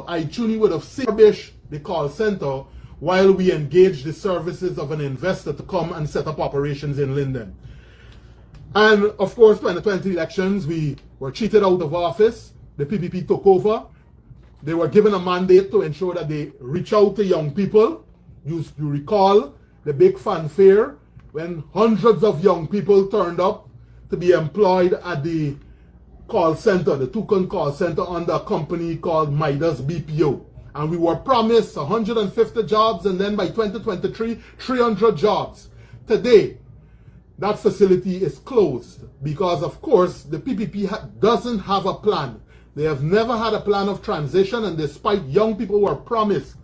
Ituni would have established the call center while we engaged the services of an investor to come and set up operations in Linden. And of course, 2020 elections, we were cheated out of office. The PPP took over. They were given a mandate to ensure that they reach out to young people. You recall the big fanfare when hundreds of young people turned up to be employed at the call center, the Toucan call center, under a company called Midas BPO. And we were promised 150 jobs, and then by 2023, 300 jobs. Today, that facility is closed because, of course, the PPP doesn't have a plan. They have never had a plan of transition, and despite young people who were promised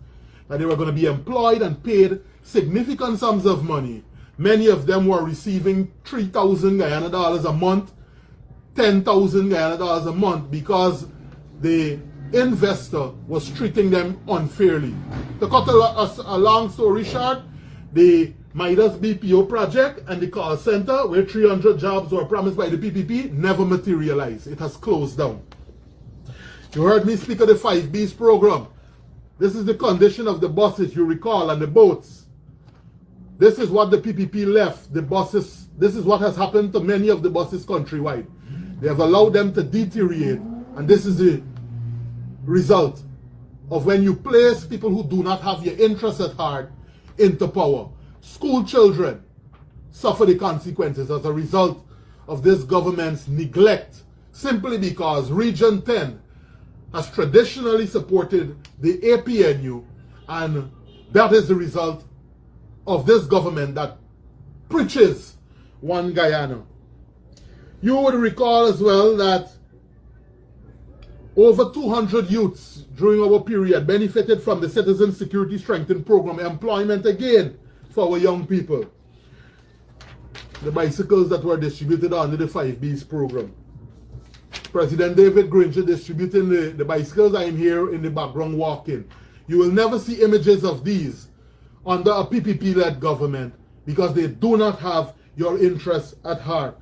that they were going to be employed and paid significant sums of money, many of them were receiving 3,000 Guyana dollars a month, 10,000 Guyana dollars a month, because the investor was treating them unfairly. To cut a long story short, the Midas BPO project and the call center, where 300 jobs were promised by the PPP, never materialized. It has closed down. You heard me speak of the 5Bs program. This is the condition of the buses, you recall, and the boats. This is what the PPP left the buses. This is what has happened to many of the buses countrywide. They have allowed them to deteriorate, and this is the result of when you place people who do not have your interests at heart into power. School children suffer the consequences as a result of this government's neglect, simply because Region 10 has traditionally supported the APNU, and that is the result of this government that preaches one Guyana. You would recall as well that over 200 youths during our period benefited from the Citizen Security Strengthening Program, employment again for our young people. The bicycles that were distributed under the 5Bs program. President David Granger distributing the bicycles. I am here in the background walking. You will never see images of these under a PPP-led government because they do not have your interests at heart.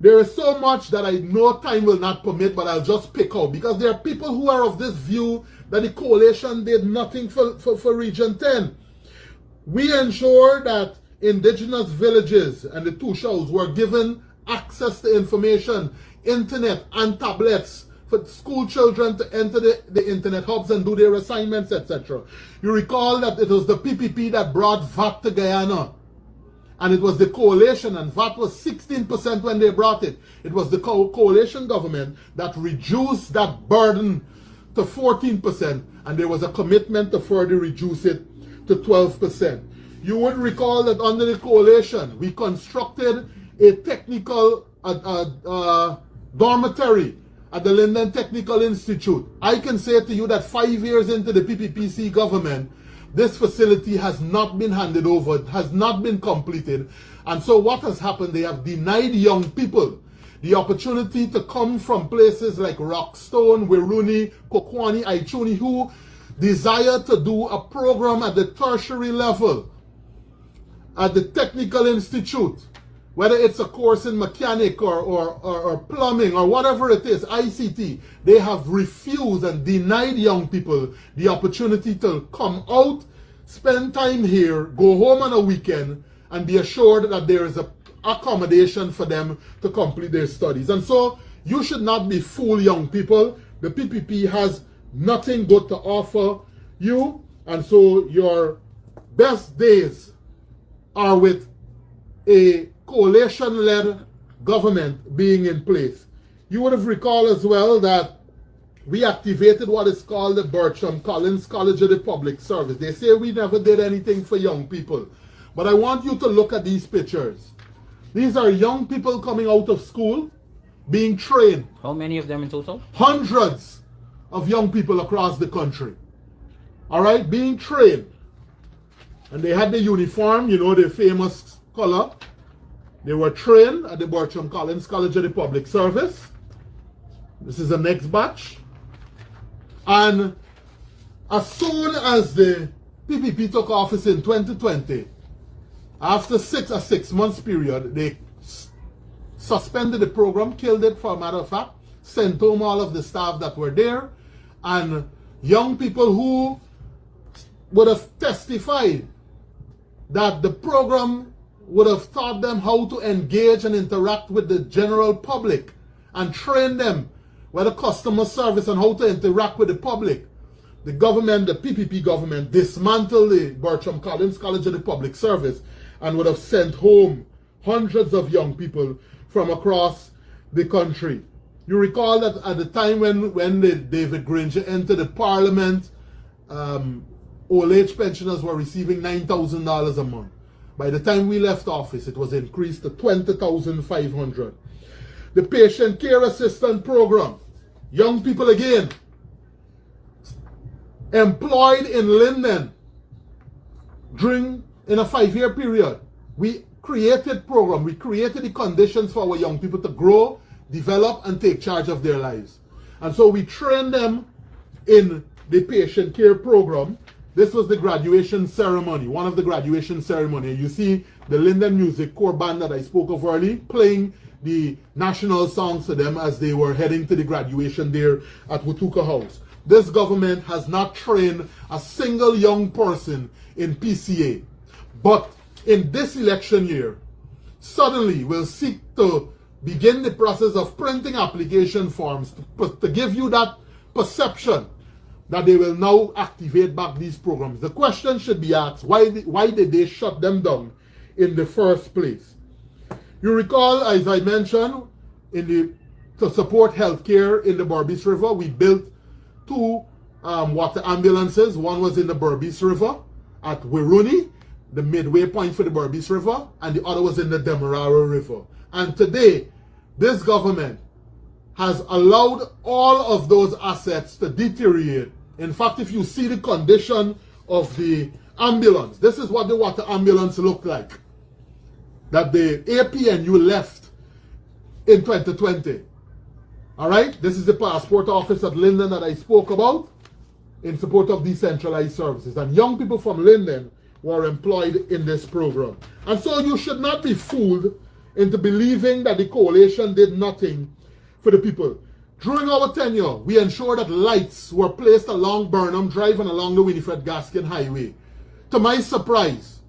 There is so much that I know time will not permit, but I'll just pick out, because there are people who are of this view that the coalition did nothing for Region 10. We ensure that indigenous villages and the Tushos were given access to information, internet and tablets for school children to enter the internet hubs and do their assignments, etc. You recall that it was the PPP that brought VAT to Guyana. And it was the coalition, and VAT was 16% when they brought it. It was the coalition government that reduced that burden to 14%, and there was a commitment to further reduce it to 12%. You would recall that under the coalition, we constructed a technical dormitory at the Linden Technical Institute. I can say to you that 5 years into the PPPC government, this facility has not been handed over, it has not been completed. And so what has happened, they have denied young people the opportunity to come from places like Rockstone, Wiruni, Kuwani and Ituni, who desire to do a program at the tertiary level, at the Technical Institute, whether it's a course in mechanic or plumbing or whatever it is, ICT. They have refused and denied young people the opportunity to come out, spend time here, go home on a weekend, and be assured that there is a accommodation for them to complete their studies. And so you should not be fooled, young people. The PPP has nothing good to offer you, and so your best days are with a coalition-led government being in place. You would have recalled as well that we activated what is called the Bertram Collins College of the Public Service. They say we never did anything for young people. But I want you to look at these pictures. These are young people coming out of school, being trained. How many of them in total? Hundreds of young people across the country. All right, being trained. And they had the uniform, you know, the famous color. They were trained at the Bertram Collins College of the Public Service. This is the next batch. And as soon as the PPP took office in 2020, after a 6 months period, they suspended the program, killed it for a matter of fact, sent home all of the staff that were there, and young people who would have testified that the program would have taught them how to engage and interact with the general public and train them with the customer service and how to interact with the public. The government, the PPP government, dismantled the Bertram Collins College of the Public Service and would have sent home hundreds of young people from across the country. You recall that at the time when David Granger entered the parliament, old age pensioners were receiving $9,000 a month. By the time we left office, it was increased to $20,500. The patient care assistant program, young people again, employed in Linden in a 5-year period. We created program, we created the conditions for our young people to grow, develop, and take charge of their lives. And so we trained them in the patient care program. This was the graduation ceremony, one of the graduation ceremony. You see the Linden Music Corps band that I spoke of earlier playing the national songs to them as they were heading to the graduation there at Watuka House. This government has not trained a single young person in PCA. But in this election year, suddenly we'll seek to begin the process of printing application forms to give you that perception that they will now activate back these programs. The question should be asked, why did they shut them down in the first place? You recall, as I mentioned, to support healthcare in the Berbice River, we built 2 water ambulances. One was in the Berbice River at Wiruni, the midway point for the Berbice River, and the other was in the Demerara River. And today, this government has allowed all of those assets to deteriorate. In fact, if you see the condition of the ambulance, this is what the water ambulance looked like, that the APNU left in 2020. All right, this is the passport office at Linden that I spoke about in support of decentralized services. And young people from Linden were employed in this program. And so you should not be fooled into believing that the coalition did nothing for the people. During our tenure, we ensured that lights were placed along Burnham Drive and along the Winifred Gaskin Highway. To my surprise,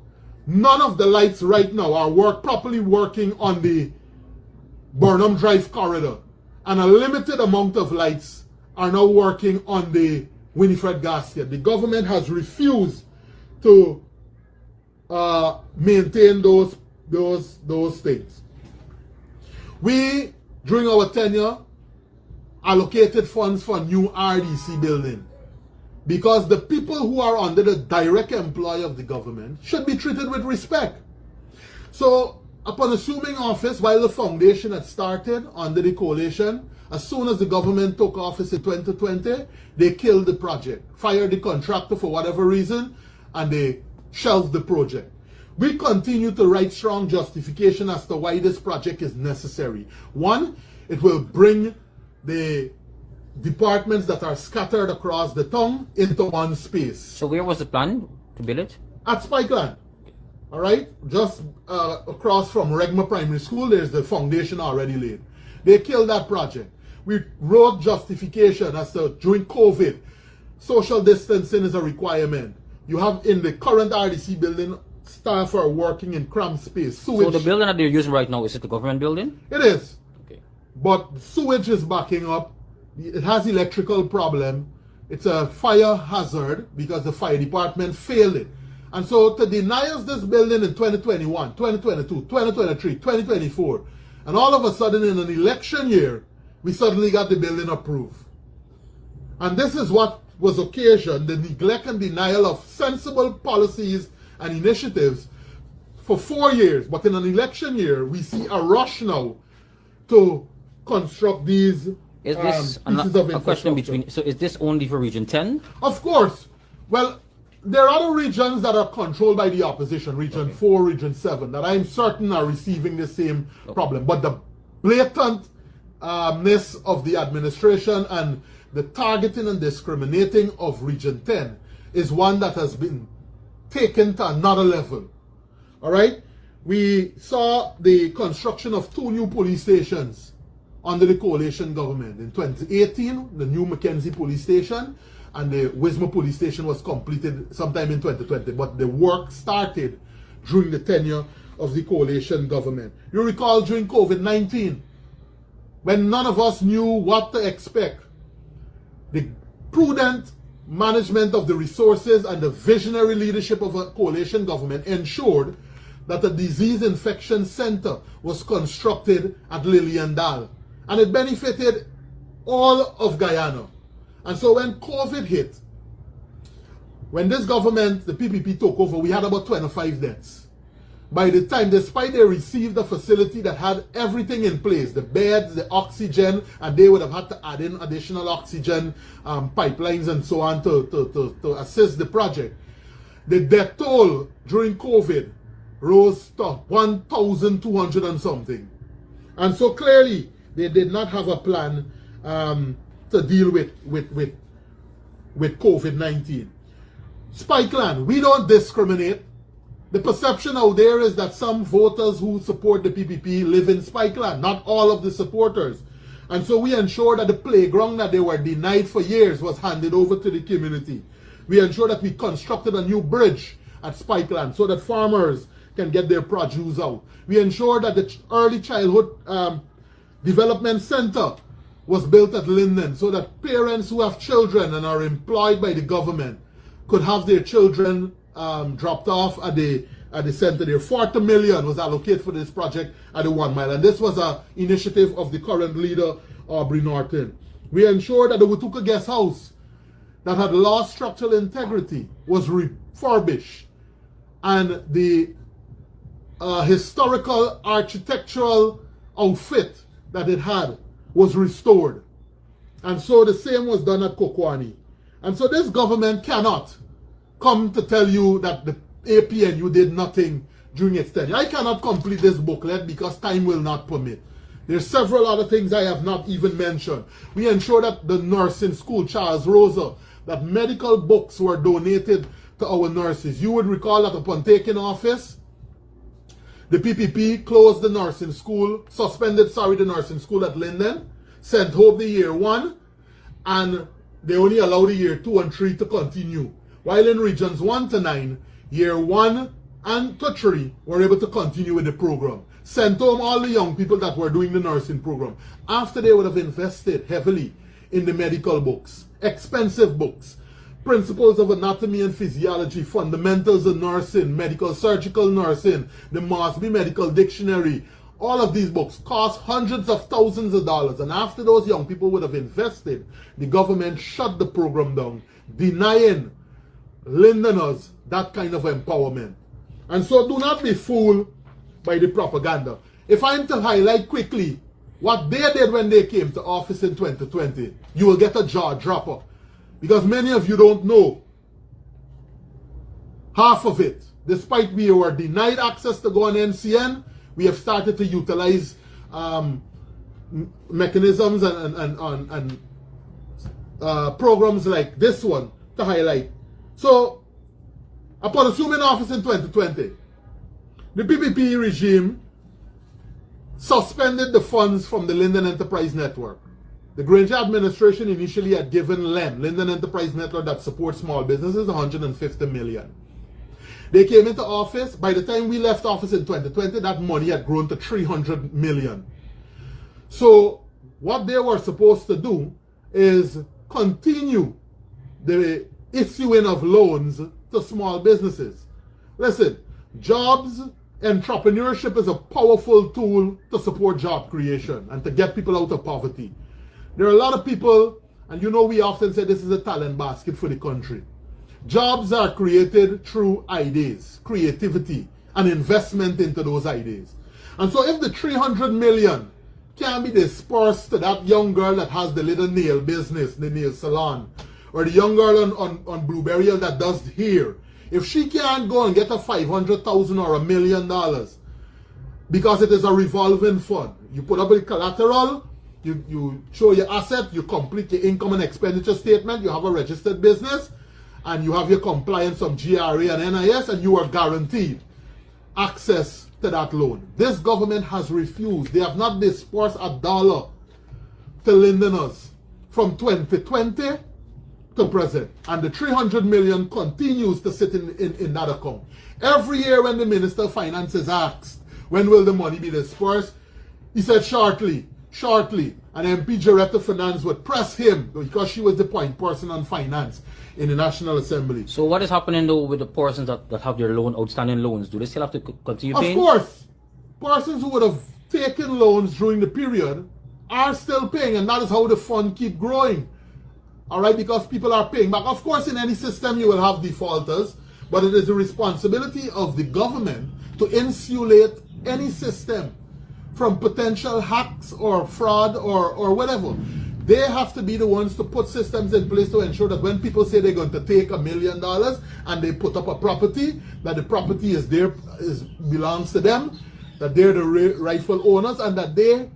none of the lights right now are properly working on the Burnham Drive corridor. And a limited amount of lights are now working on the Winifred Gaskin. The government has refused to maintain those things. We, during our tenure, allocated funds for new RDC building because the people who are under the direct employ of the government should be treated with respect. So, upon assuming office, while the foundation had started under the coalition, as soon as the government took office in 2020, they killed the project, fired the contractor for whatever reason, and they shelved the project. We continue to write strong justification as to why this project is necessary. One, it will bring the departments that are scattered across the town into one space. So where was the plan to build it? At Spikeland. All right, just across from Regma Primary School, there's the foundation already laid. They killed that project. We wrote justification as to during COVID, social distancing is a requirement. You have in the current RDC building, staff are working in cramped space. Sewage. So the building that they're using right now, is it the government building? It is. Okay. But sewage is backing up. It has electrical problem. It's a fire hazard because the fire department failed it. And so to deny us this building in 2021, 2022, 2023, 2024, and all of a sudden in an election year, we suddenly got the building approved. And this is what was occasioned, the neglect and denial of sensible policies and initiatives for 4 years. But in an election year, we see a rush now to construct these Is this pieces of a question between, so is this only for Region 10? Of course. Well, there are other regions that are controlled by the opposition, Region 4, Region 7, that I'm certain are receiving the same problem. But the blatantness of the administration and the targeting and discriminating of Region 10 is one that has been taken to another level. All right? We saw the construction of 2 new police stations under the coalition government. In 2018, the new Mackenzie police station, and the Wisma police station was completed sometime in 2020. But the work started during the tenure of the coalition government. You recall during COVID-19, when none of us knew what to expect, the prudent management of the resources and the visionary leadership of a coalition government ensured that a disease infection center was constructed at Liliandal, and it benefited all of Guyana. And so when COVID hit, when this government, the PPP, took over, we had about 25 deaths. By the time, despite they received a facility that had everything in place, the beds, the oxygen, and they would have had to add in additional oxygen pipelines and so on to assist the project, the death toll during COVID rose to 1,200 and something. And so clearly, they did not have a plan to deal with COVID-19. Spikeland, we don't discriminate. The perception out there is that some voters who support the PPP live in Spikeland, not all of the supporters. And so we ensure that the playground that they were denied for years was handed over to the community. We ensure that we constructed a new bridge at Spikeland so that farmers can get their produce out. We ensure that the early childhood development center was built at Linden so that parents who have children and are employed by the government could have their children dropped off at the center there. 40 million was allocated for this project at the 1 Mile, and this was an initiative of the current leader, Aubrey Norton. We ensured that the Watuka guest house that had lost structural integrity was refurbished, and the historical architectural outfit that it had was restored. And so the same was done at Kuwani. And so this government cannot come to tell you that the APNU did nothing during its tenure. I cannot complete this booklet because time will not permit. There's several other things I have not even mentioned. We ensured that the nursing school, Charles Rosa, that medical books were donated to our nurses. You would recall that upon taking office, the PPP closed the nursing school, suspended the nursing school at Linden, sent home the year 1, and they only allowed the year 2 and 3 to continue. While in regions 1 to 9, year 1 and to 3 were able to continue with the program. Sent home all the young people that were doing the nursing program after they would have invested heavily in the medical books, expensive books, principles of anatomy and physiology, fundamentals of nursing, medical surgical nursing, the Mosby Medical Dictionary. All of these books cost hundreds of thousands of dollars, and after those young people would have invested, the government shut the program down, denying Lindeners that kind of empowerment. And so do not be fooled by the propaganda. If I'm to highlight quickly what they did when they came to office in 2020, you will get a jaw dropper, because many of you don't know half of it. Despite we were denied access to go on NCN, we have started to utilize mechanisms and programs like this one to highlight. So, upon assuming office in 2020, the PPP regime suspended the funds from the Linden Enterprise Network. The Granger administration initially had given LEN, Linden Enterprise Network that supports small businesses, 150 million. They came into office. By the time we left office in 2020, that money had grown to 300 million. So what they were supposed to do is continue the issuing of loans to small businesses. Listen, jobs, entrepreneurship is a powerful tool to support job creation and to get people out of poverty. There are a lot of people, and you know we often say this is a talent basket for the country. Jobs are created through ideas, creativity, and investment into those ideas. And so if the 300 million can be dispersed to that young girl that has the little nail business, the nail salon, or the young girl on Blueberry Hill that does hair, if she can't go and get a 500,000 or $1 million, because it is a revolving fund, you put up a collateral, you show your asset, you complete your income and expenditure statement, you have a registered business, and you have your compliance from GRA and NIS, and you are guaranteed access to that loan. This government has refused. They have not disbursed $1 to Lindeners from 2020 to present. And the 300 million continues to sit in that account. Every year when the Minister of Finance is asked, when will the money be dispersed? He said shortly. And MP Jaretta Finance would press him because she was the point person on finance in the National Assembly. So what is happening though with the persons that have their outstanding loans? Do they still have to continue paying? Of course. Persons who would have taken loans during the period are still paying, and that is how the fund keep growing. Alright, because people are paying back. Of course, in any system you will have defaulters, but it is the responsibility of the government to insulate any system from potential hacks or fraud or whatever. They have to be the ones to put systems in place to ensure that when people say they're going to take $1 million and they put up a property, that the property belongs to them, that they're the rightful owners, and that they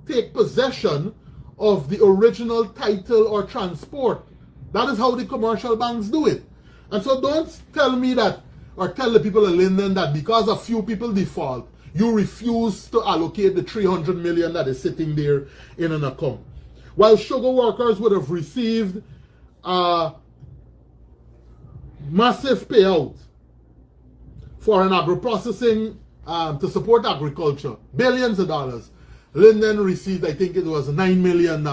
take possession of the original title or transport. That is how the commercial banks do it. And so don't tell me that, or tell the people of Linden that because a few people default, you refuse to allocate the 300 million that is sitting there in an account. While sugar workers would have received a massive payout for an agro-processing to support agriculture, billions of dollars, Linden received, I think it was $9 million.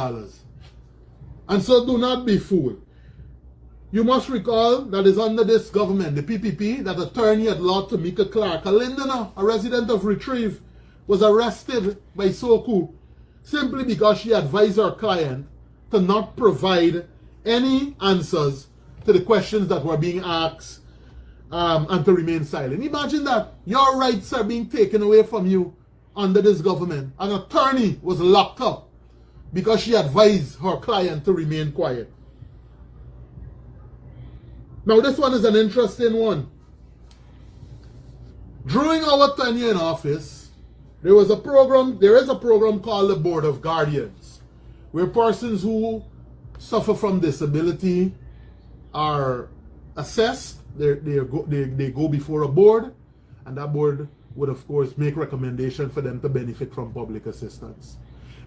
And so do not be fooled. You must recall that is under this government, the PPP, that attorney at law Tamika Clark, a Lindener, a resident of Retrieve, was arrested by SOCU simply because she advised her client to not provide any answers to the questions that were being asked and to remain silent. Imagine that your rights are being taken away from you under this government. An attorney was locked up because she advised her client to remain quiet. Now this one is an interesting one. During our tenure in office, there is a program called the Board of Guardians, where persons who suffer from disability are assessed. They go before a board, and that board would of course make recommendation for them to benefit from public assistance.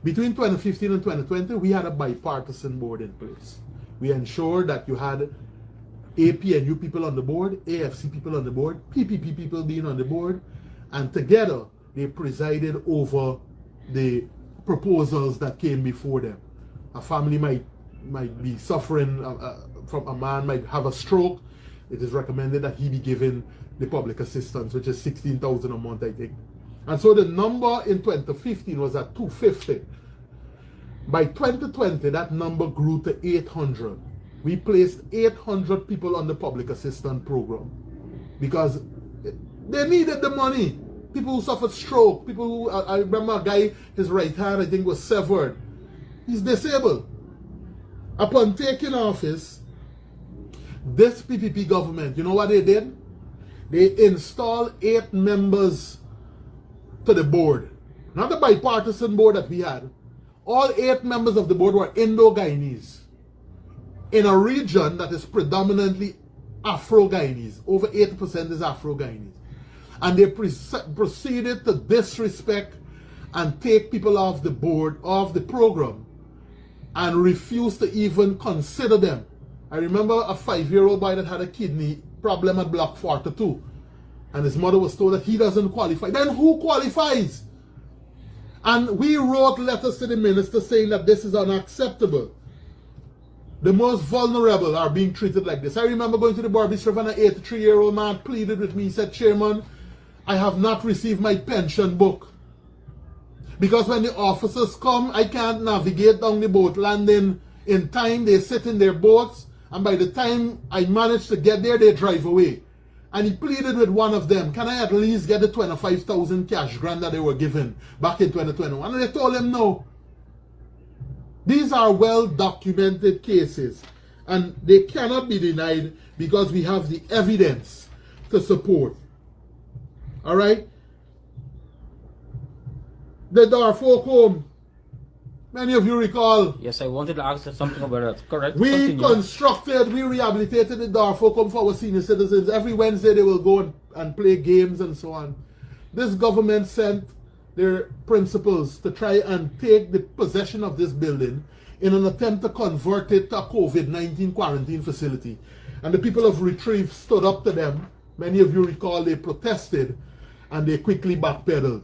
Between 2015 and 2020, we had a bipartisan board in place. We ensured that you had APNU people on the board, AFC people on the board, PPP people being on the board, and together they presided over the proposals that came before them. A family might be suffering from a man might have a stroke. It is recommended that he be given the public assistance, which is $16,000 a month, I think. And so the number in 2015 was at 250. By 2020, that number grew to 800. We placed 800 people on the public assistance program because they needed the money. People who suffered stroke, people who, I remember a guy, his right hand, I think, was severed. He's disabled. Upon taking office, this PPP government, you know what they did? They installed 8 members to the board. Not the bipartisan board that we had. All 8 members of the board were Indo-Guyanese, in a region that is predominantly Afro-Guyanese. Over 80% is Afro-Guyanese. And they proceeded to disrespect and take people off the board, off the program, and refuse to even consider them. I remember a 5-year-old boy that had a kidney problem at Block 42, and his mother was told that he doesn't qualify. Then who qualifies? And we wrote letters to the minister saying that this is unacceptable. The most vulnerable are being treated like this. I remember going to the bar bistro and an 83-year-old man pleaded with me. He said, "Chairman, I have not received my pension book. Because when the officers come, I can't navigate down the boat landing in time. They sit in their boats, and by the time I manage to get there, they drive away." And he pleaded with one of them, "Can I at least get the 25,000 cash grant that they were given back in 2021? And they told him no. These are well-documented cases, and they cannot be denied because we have the evidence to support. All right? The Darfolk home, many of you recall. Yes, I wanted to ask something about that. Correct. We rehabilitated the Darfolk home for our senior citizens. Every Wednesday they will go and play games and so on. This government sent their principals to try and take the possession of this building in an attempt to convert it to a COVID-19 quarantine facility. And the people of Retrieve stood up to them. Many of you recall they protested and they quickly backpedaled.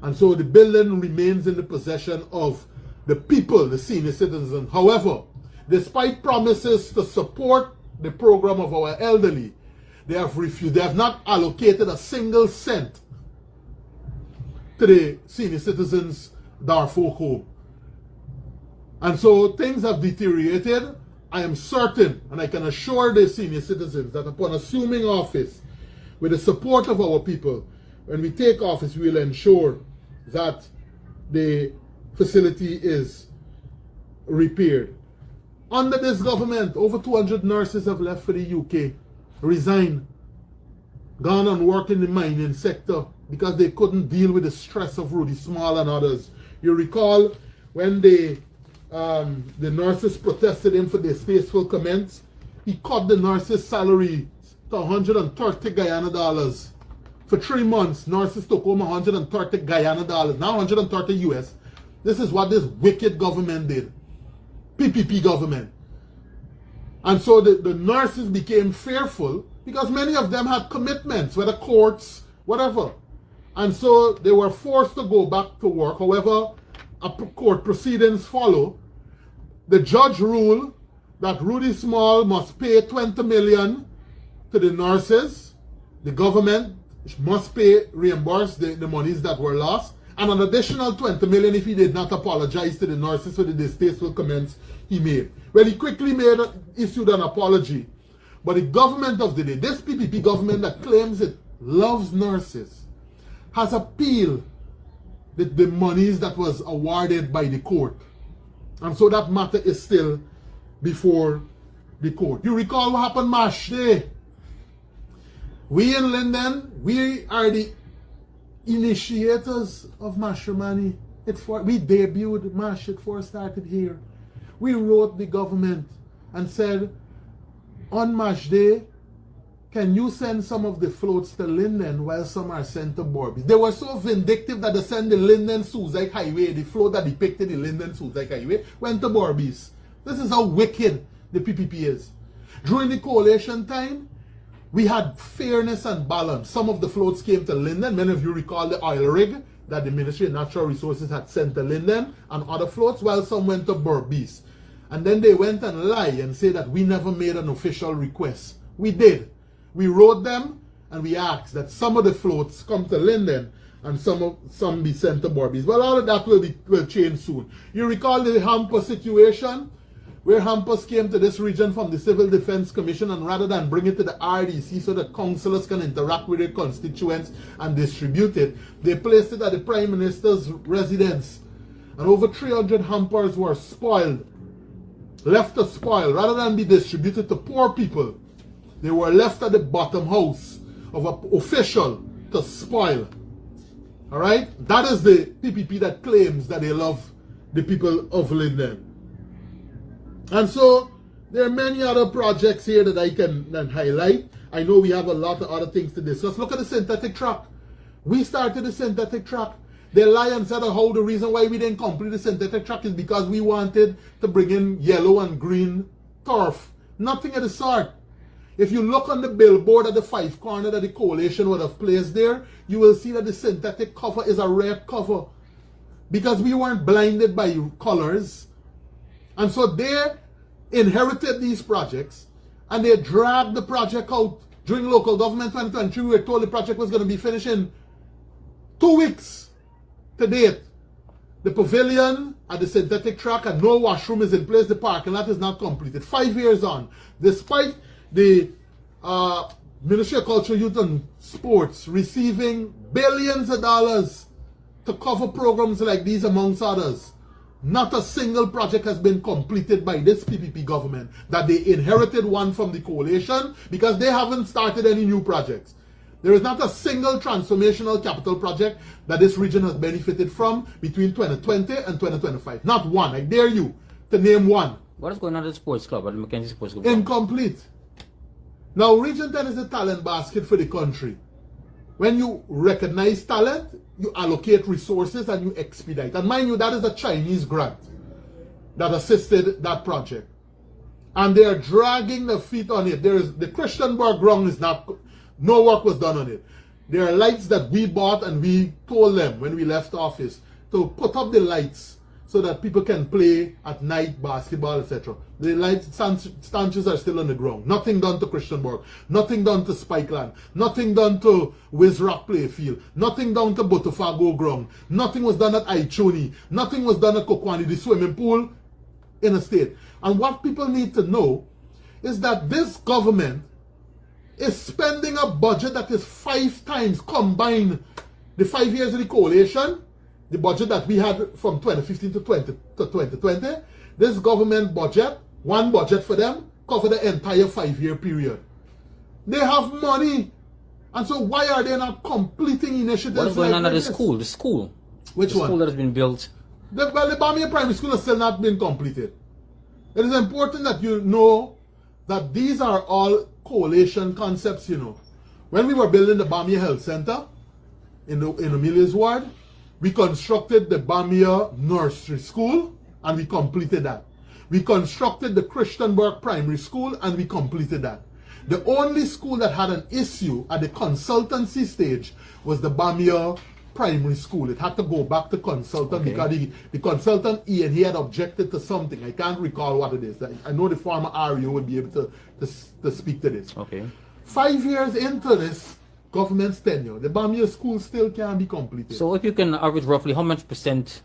And so the building remains in the possession of the people, the senior citizens. However, despite promises to support the program of our elderly, they have refused. They have not allocated a single cent to the senior citizens Darfur home. And so things have deteriorated. I am certain, and I can assure the senior citizens, that upon assuming office, with the support of our people, when we take office, we will ensure that the facility is repaired. Under this government, over 200 nurses have left for the UK, resigned, gone and worked in the mining sector because they couldn't deal with the stress of Rudy Small and others. You recall when the nurses protested him for distasteful comments, he cut the nurses' salary to 130 Guyana dollars. For 3 months, nurses took home 130 Guyana dollars, now 130 US. This is what this wicked government did. PPP government. And so the nurses became fearful because many of them had commitments, whether courts, whatever. And so they were forced to go back to work. However, court proceedings follow. The judge ruled that Rudy Small must pay 20 million to the nurses. The government must pay, reimburse the monies that were lost, and an additional 20 million if he did not apologize to the nurses for the distasteful comments he made. Well, he quickly issued an apology. But the government of the day, this PPP government that claims it loves nurses, has appealed the monies that was awarded by the court. And so that matter is still before the court. You recall what happened MASH Day? We in Linden, we are the initiators of Mashramani. We debuted MASH, it first started here. We wrote the government and said, on MASH Day, can you send some of the floats to Linden while some are sent to Borby? They were so vindictive that they sent the Linden-Suzaik Highway, the float that depicted the Linden-Suzaik Highway, went to Borby's. This is how wicked the PPP is. During the coalition time, we had fairness and balance. Some of the floats came to Linden. Many of you recall the oil rig that the Ministry of Natural Resources had sent to Linden and other floats, while some went to Berbice. And then they went and lied and say that we never made an official request. We did. We wrote them and we asked that some of the floats come to Linden and some be sent to Berbice. Well, all of that will change soon. You recall the hamper situation, where hampers came to this region from the Civil Defense Commission, and rather than bring it to the RDC so that councillors can interact with their constituents and distribute it, they placed it at the Prime Minister's residence. And over 300 hampers were spoiled, left to spoil. Rather than be distributed to poor people, they were left at the bottom house of an official to spoil. Alright? That is the PPP that claims that they love the people of Linden. And so there are many other projects here that I can highlight. I know we have a lot of other things to discuss. Look at the synthetic track. We started the synthetic track. They lie and said how the reason why we didn't complete the synthetic track is because we wanted to bring in yellow and green turf. Nothing of the sort. If you look on the billboard at the 5 corner that the coalition would have placed there, you will see that the synthetic cover is a red cover. Because we weren't blinded by colors. And so they inherited these projects and they dragged the project out. During local government 2023, we were told the project was going to be finished in 2 weeks to date. The pavilion at the synthetic track and no washroom is in place. The parking lot is not completed. 5 years on, despite the Ministry of Culture, Youth and Sports receiving billions of dollars to cover programs like these amongst others, not a single project has been completed by this PPP government. That they inherited one from the coalition because they haven't started any new projects. There is not a single transformational capital project that this region has benefited from between 2020 and 2025. Not one. I dare you to name one. What is going on at the sports club, at the Mackenzie Sports Club? Incomplete. Now, Region 10 is the talent basket for the country. When you recognize talent, you allocate resources and you expedite. And mind you, that is a Chinese grant. that assisted that project. And they are dragging their feet on it. The Christianburg ground is not, no work was done on it. There are lights that we bought and we told them when we left office to put up the lights so that people can play at night, basketball, etc. The light stanchions are still on the ground. Nothing done to Christianburg. Nothing done to Spikeland. Nothing done to Wizrock Playfield. Nothing done to Botafogo ground. Nothing was done at Ituni. Nothing was done at Kuwani, the swimming pool in the state. And what people need to know is that this government is spending a budget that is 5 times combined the 5 years of the coalition, the budget that we had from 2015 to 2020. This government budget, one budget for them, cover the entire 5-year period. They have money. And so why are they not completing initiatives? What is going on at the school? The school. Which the one? School that has been built. The Bamia Primary School has still not been completed. It is important that you know that these are all coalition concepts, you know. When we were building the Bamia Health Center in Amelia's ward, we constructed the Bamia Nursery School and we completed that. We constructed the Christianburg Primary School and we completed that. The only school that had an issue at the consultancy stage was the Bamia Primary School. It had to go back to consultant because the consultant Ian, he had objected to something. I can't recall what it is. I know the former REO would be able to speak to this. Okay. 5 years into this government's tenure, the Bamia school still can't be completed. So if you can average roughly how much percent?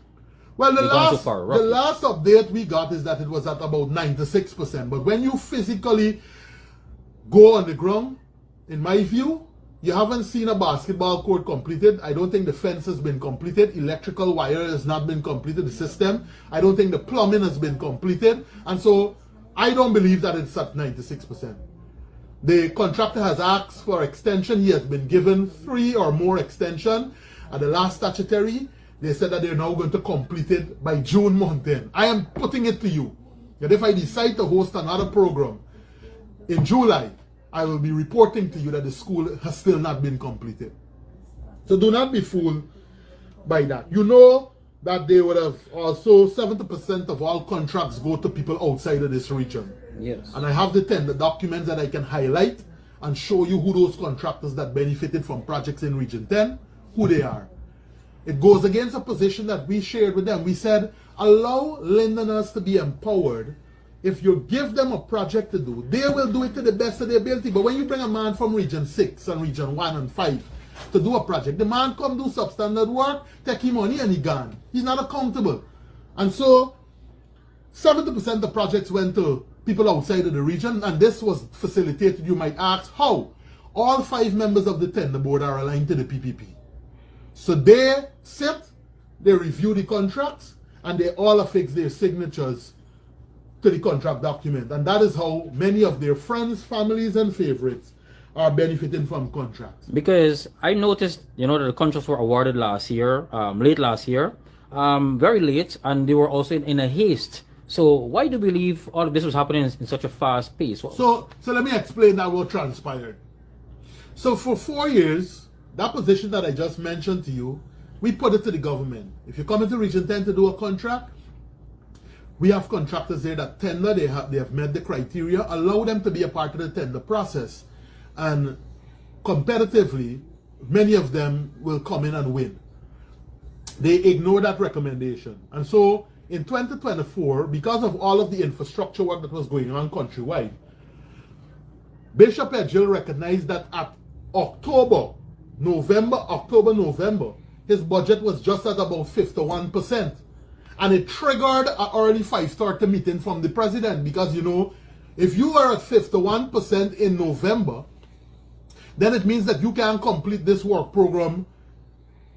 Well, the roughly? last update we got is that it was at about 96%. But when you physically go on the ground, in my view, you haven't seen a basketball court completed. I don't think the fence has been completed. Electrical wire has not been completed, the system. I don't think the plumbing has been completed. And so I don't believe that it's at 96%. The contractor has asked for extension. He has been given 3 or more extension. At the last statutory, they said that they're now going to complete it by June month end. I am putting it to you that if I decide to host another program in July, I will be reporting to you that the school has still not been completed. So do not be fooled by that. You know that they would have also 70% of all contracts go to people outside of this region. Yes. And I have the tender documents that I can highlight and show you who those contractors that benefited from projects in Region 10, who they are. It goes against a position that we shared with them. We said, allow Londoners to be empowered. If you give them a project to do, they will do it to the best of their ability. But when you bring a man from Region 6 and Region 1 and 5 to do a project, the man come do substandard work, take him money and he gone. He's not accountable. And so 70% of projects went to people outside of the region, and this was facilitated. You might ask, how? All 5 members of the tender board are aligned to the PPP. So they sit, they review the contracts, and they all affix their signatures to the contract document. And that is how many of their friends, families, and favorites are benefiting from contracts. Because I noticed, you know, that the contracts were awarded last year, late last year, very late, and they were also in a haste. So why do you believe all of this was happening in such a fast pace? So let me explain that what transpired. So for 4 years, that position that I just mentioned to you, we put it to the government. If you come into Region 10 to do a contract, we have contractors there that tender, they have met the criteria, allow them to be a part of the tender process. And competitively, many of them will come in and win. They ignore that recommendation. And so in 2024, because of all of the infrastructure work that was going on countrywide, Bishop Edgell recognized that at October, November, his budget was just at about 51%. And it triggered an early 5:30 meeting from the president, because, you know, if you are at 51% in November, then it means that you can complete this work program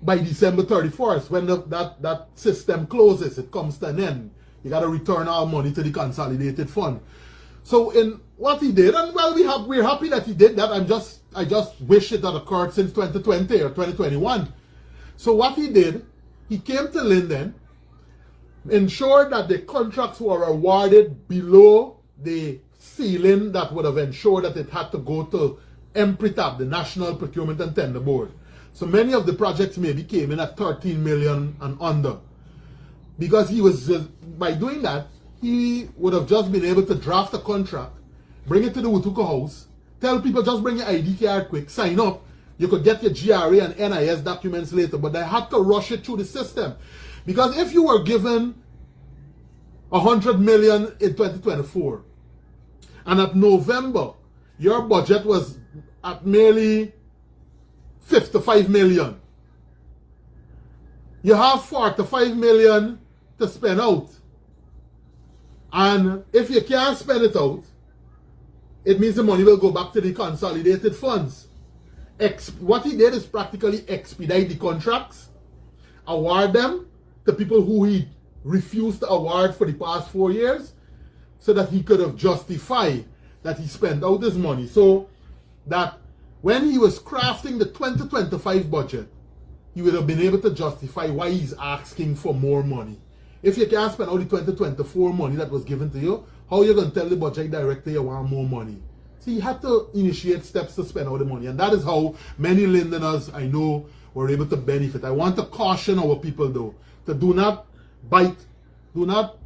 by December 31st, when that system closes, it comes to an end. You got to return all money to the consolidated fund. So in what he did, and well, we're happy that he did that. I just wish it had occurred since 2020 or 2021. So what he did, he came to Linden, ensured that the contracts were awarded below the ceiling that would have ensured that it had to go to MPRITAB, the National Procurement and Tender Board. So many of the projects maybe came in at 13 million and under. Because he was just, by doing that, he would have just been able to draft a contract, bring it to the Wutuka house, tell people just bring your ID card quick, sign up. You could get your GRA and NIS documents later, but they had to rush it through the system. Because if you were given 100 million in 2024, and at November, your budget was at merely 55 million, you have 45 million to spend out. And if you can't spend it out, it means the money will go back to the consolidated funds. What he did is practically expedite the contracts, award them to people who he refused to award for the past 4 years, so that he could have justified that he spent out his money. So that when he was crafting the 2025 budget, he would have been able to justify why he's asking for more money. If you can't spend all the 2024 money that was given to you, how are you going to tell the budget director you want more money? So you had to initiate steps to spend all the money. And that is how many Lindeners I know were able to benefit. I want to caution our people though, to do not bite, do not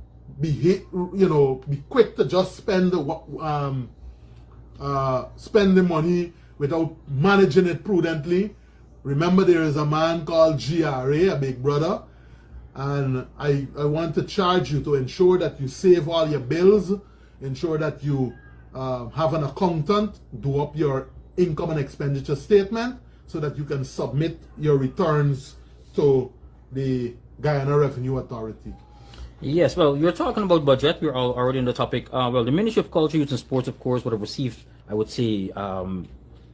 be be quick to just spend the money without managing it prudently. Remember, there is a man called GRA, a big brother, and I want to charge you to ensure that you save all your bills, ensure that you have an accountant do up your income and expenditure statement so that you can submit your returns to the Guyana Revenue Authority. Yes, well, you're talking about budget. We're already on the topic. Well, the Ministry of Culture, Youth and Sports, of course, would have received, I would say,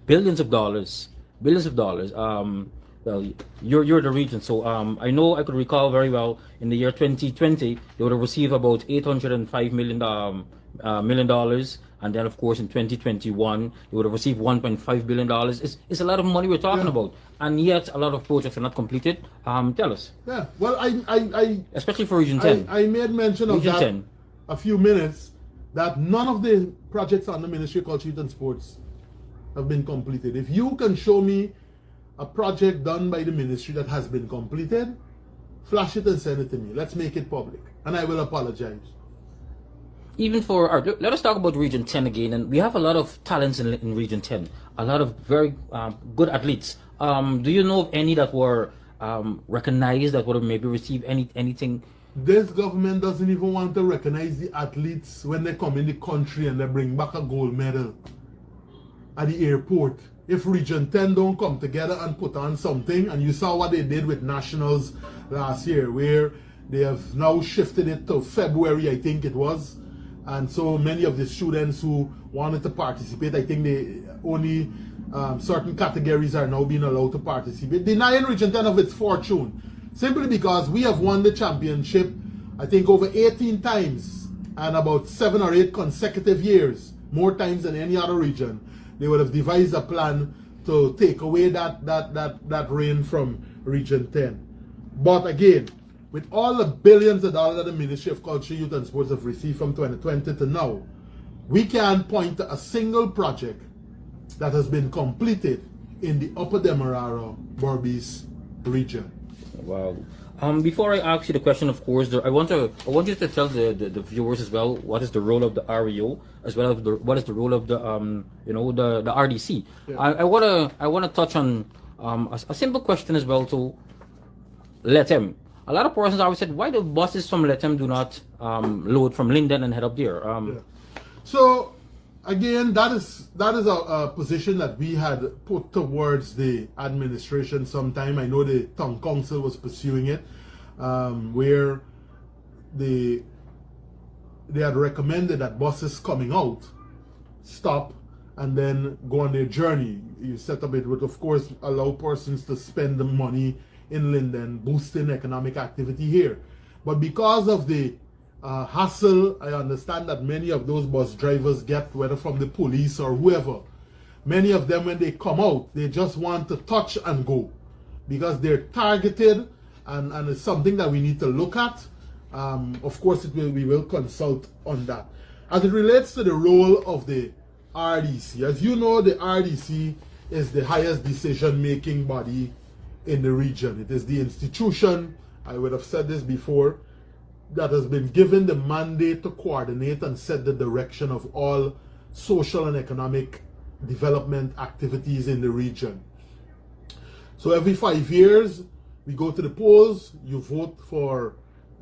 billions of dollars. Well, you're the region, so I know I could recall very well in the year 2020 they would have received about $805 million, and then of course in 2021 they would have received $1.5 billion. It's a lot of money we're talking about, and yet a lot of projects are not completed. Tell us. Yeah, well, I especially for Region 10. I made mention of Region that 10. a few minutes, that none of the projects on the Ministry of Culture, Youth and Sports have been completed. If you can show me a project done by the ministry that has been completed, flash it and send it to me. Let's make it public, and I will apologize. Even for let us talk about Region 10 again, and we have a lot of talents in Region 10, a lot of very good athletes. Do you know of any that were recognized, that would have maybe received anything? This government doesn't even want to recognize the athletes when they come in the country and they bring back a gold medal at the airport. If Region 10 don't come together and put on something, and you saw what they did with Nationals last year, where they have now shifted it to February, I think it was, and so many of the students who wanted to participate, I think they only certain categories are now being allowed to participate, denying Region 10 of its fortune, simply because we have won the championship, I think over 18 times, and about 7 or 8 consecutive years, more times than any other region. They would have devised a plan to take away that reign from Region 10. But again, with all the billions of dollars that the Ministry of Culture, Youth and Sports have received from 2020 to now, we can't point to a single project that has been completed in the Upper Demerara Berbice region. Wow. Before I ask you the question, of course, I want you to tell the viewers as well what is the role of the REO, as well as what is the role of the the RDC. Yeah. I wanna touch on a simple question as well to Letem. A lot of persons always said, why the buses from Letem do not load from Linden and head up there? Yeah. So again, that is a position that we had put towards the administration sometime. I know the town council was pursuing it, where they had recommended that buses coming out stop and then go on their journey. You set up it would of course allow persons to spend the money in Linden, boosting economic activity here. But because of the hassle, I understand that many of those bus drivers get, whether from the police or whoever, many of them when they come out, they just want to touch and go because they're targeted, and it's something that we need to look at. Of course, we will consult on that. As it relates to the role of the RDC, as you know, the RDC is the highest decision-making body in the region. It is the institution, I would have said this before, that has been given the mandate to coordinate and set the direction of all social and economic development activities in the region. So every 5 years, we go to the polls, you vote for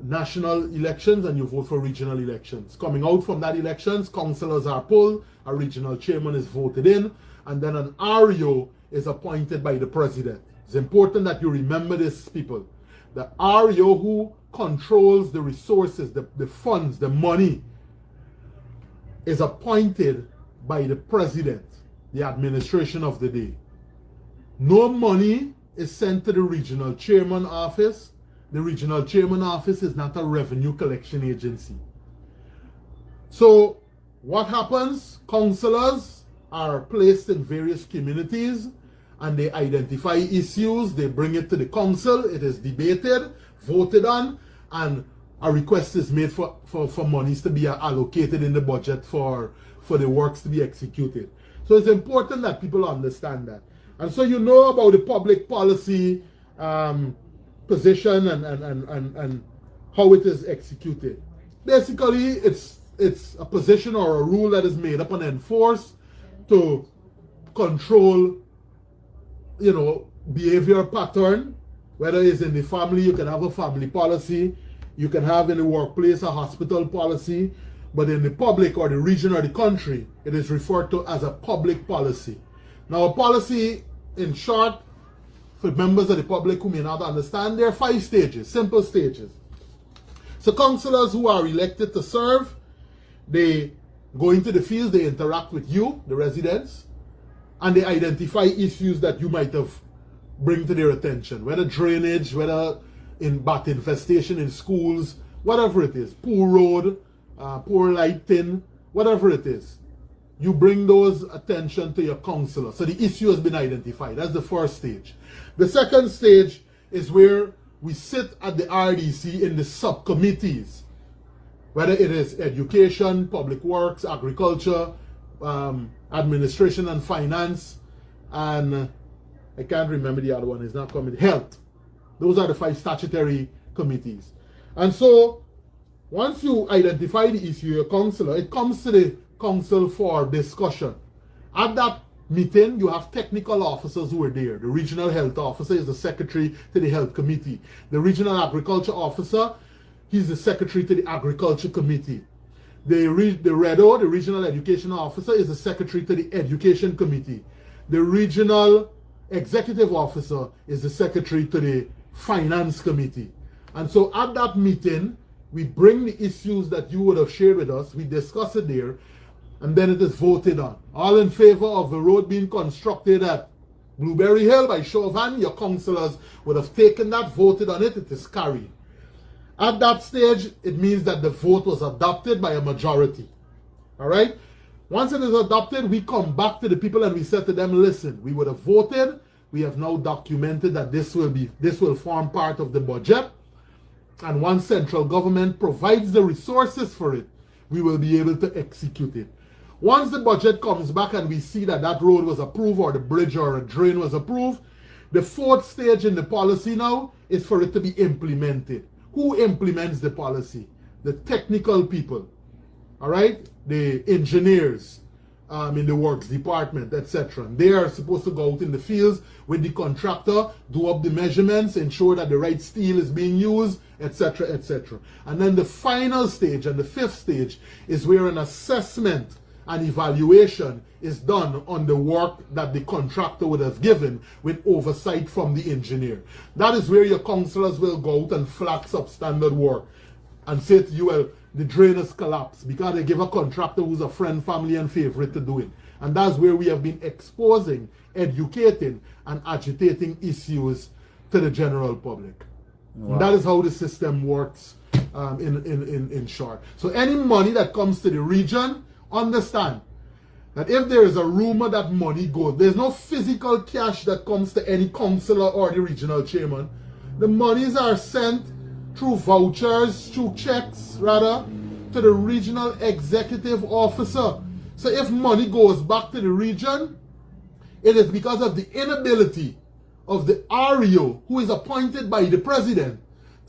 national elections and you vote for regional elections. Coming out from that elections, councillors are polled, a regional chairman is voted in, and then an REO is appointed by the president. It's important that you remember this, people. The REO who controls the resources, the funds, the money, is appointed by the president, the administration of the day. No money is sent to the regional chairman office. The regional chairman office is not a revenue collection agency. So what happens? Councillors are placed in various communities and they identify issues, they bring it to the council, it is debated, voted on, and a request is made for monies to be allocated in the budget for the works to be executed. So it's important that people understand that. And so you know about the public policy position and how it is executed. Basically, it's a position or a rule that is made up and enforced to control, you know, behavior pattern. Whether it's in the family, you can have a family policy. You can have in the workplace a hospital policy. But in the public or the region or the country, it is referred to as a public policy. Now, a policy, in short, for members of the public who may not understand, there are 5 stages, simple stages. So councillors who are elected to serve, they go into the fields, they interact with you, the residents, and they identify issues that you might have bring to their attention, whether drainage, whether bat infestation in schools, whatever it is, poor road, poor lighting, whatever it is. You bring those attention to your councillor. So the issue has been identified. That's the first stage. The second stage is where we sit at the RDC in the subcommittees, whether it is education, public works, agriculture, administration and finance, and I can't remember the other one, it's not coming, health. Those are the 5 statutory committees. And so once you identify the issue, your councillor, it comes to the council for discussion. At that meeting, you have technical officers who are there. The regional health officer is the secretary to the health committee. The regional agriculture officer, he's the secretary to the agriculture committee. The REDO, the regional education officer, is the secretary to the education committee. The regional executive officer is the secretary to the finance committee. And so at that meeting, we bring the issues that you would have shared with us, we discuss it there, and then it is voted on. All in favor of the road being constructed at Blueberry Hill by show of hand, your councillors would have taken that, voted on it, it is carried. At that stage, it means that the vote was adopted by a majority. All right? Once it is adopted, we come back to the people and we say to them, listen, we would have voted, we have now documented that this will form part of the budget, and once central government provides the resources for it, we will be able to execute it. Once the budget comes back and we see that that road was approved or the bridge or a drain was approved, the 4th stage in the policy now is for it to be implemented. Who implements the policy? The technical people, all right? The engineers in the works department, etc. They are supposed to go out in the fields with the contractor, do up the measurements, ensure that the right steel is being used, etc., etc. And then the final stage and the 5th stage is where an assessment and evaluation is done on the work that the contractor would have given with oversight from the engineer. That is where your councillors will go out and flag substandard work and say to you, well, the drain has collapsed because they give a contractor who's a friend, family, and favorite to do it. And that's where we have been exposing, educating, and agitating issues to the general public. Wow. And that is how the system works in short. So any money that comes to the region, understand that if there is a rumor that money goes, there's no physical cash that comes to any councillor or the regional chairman. The monies are sent through vouchers, through checks, rather, to the regional executive officer. So if money goes back to the region, it is because of the inability of the REO, who is appointed by the president,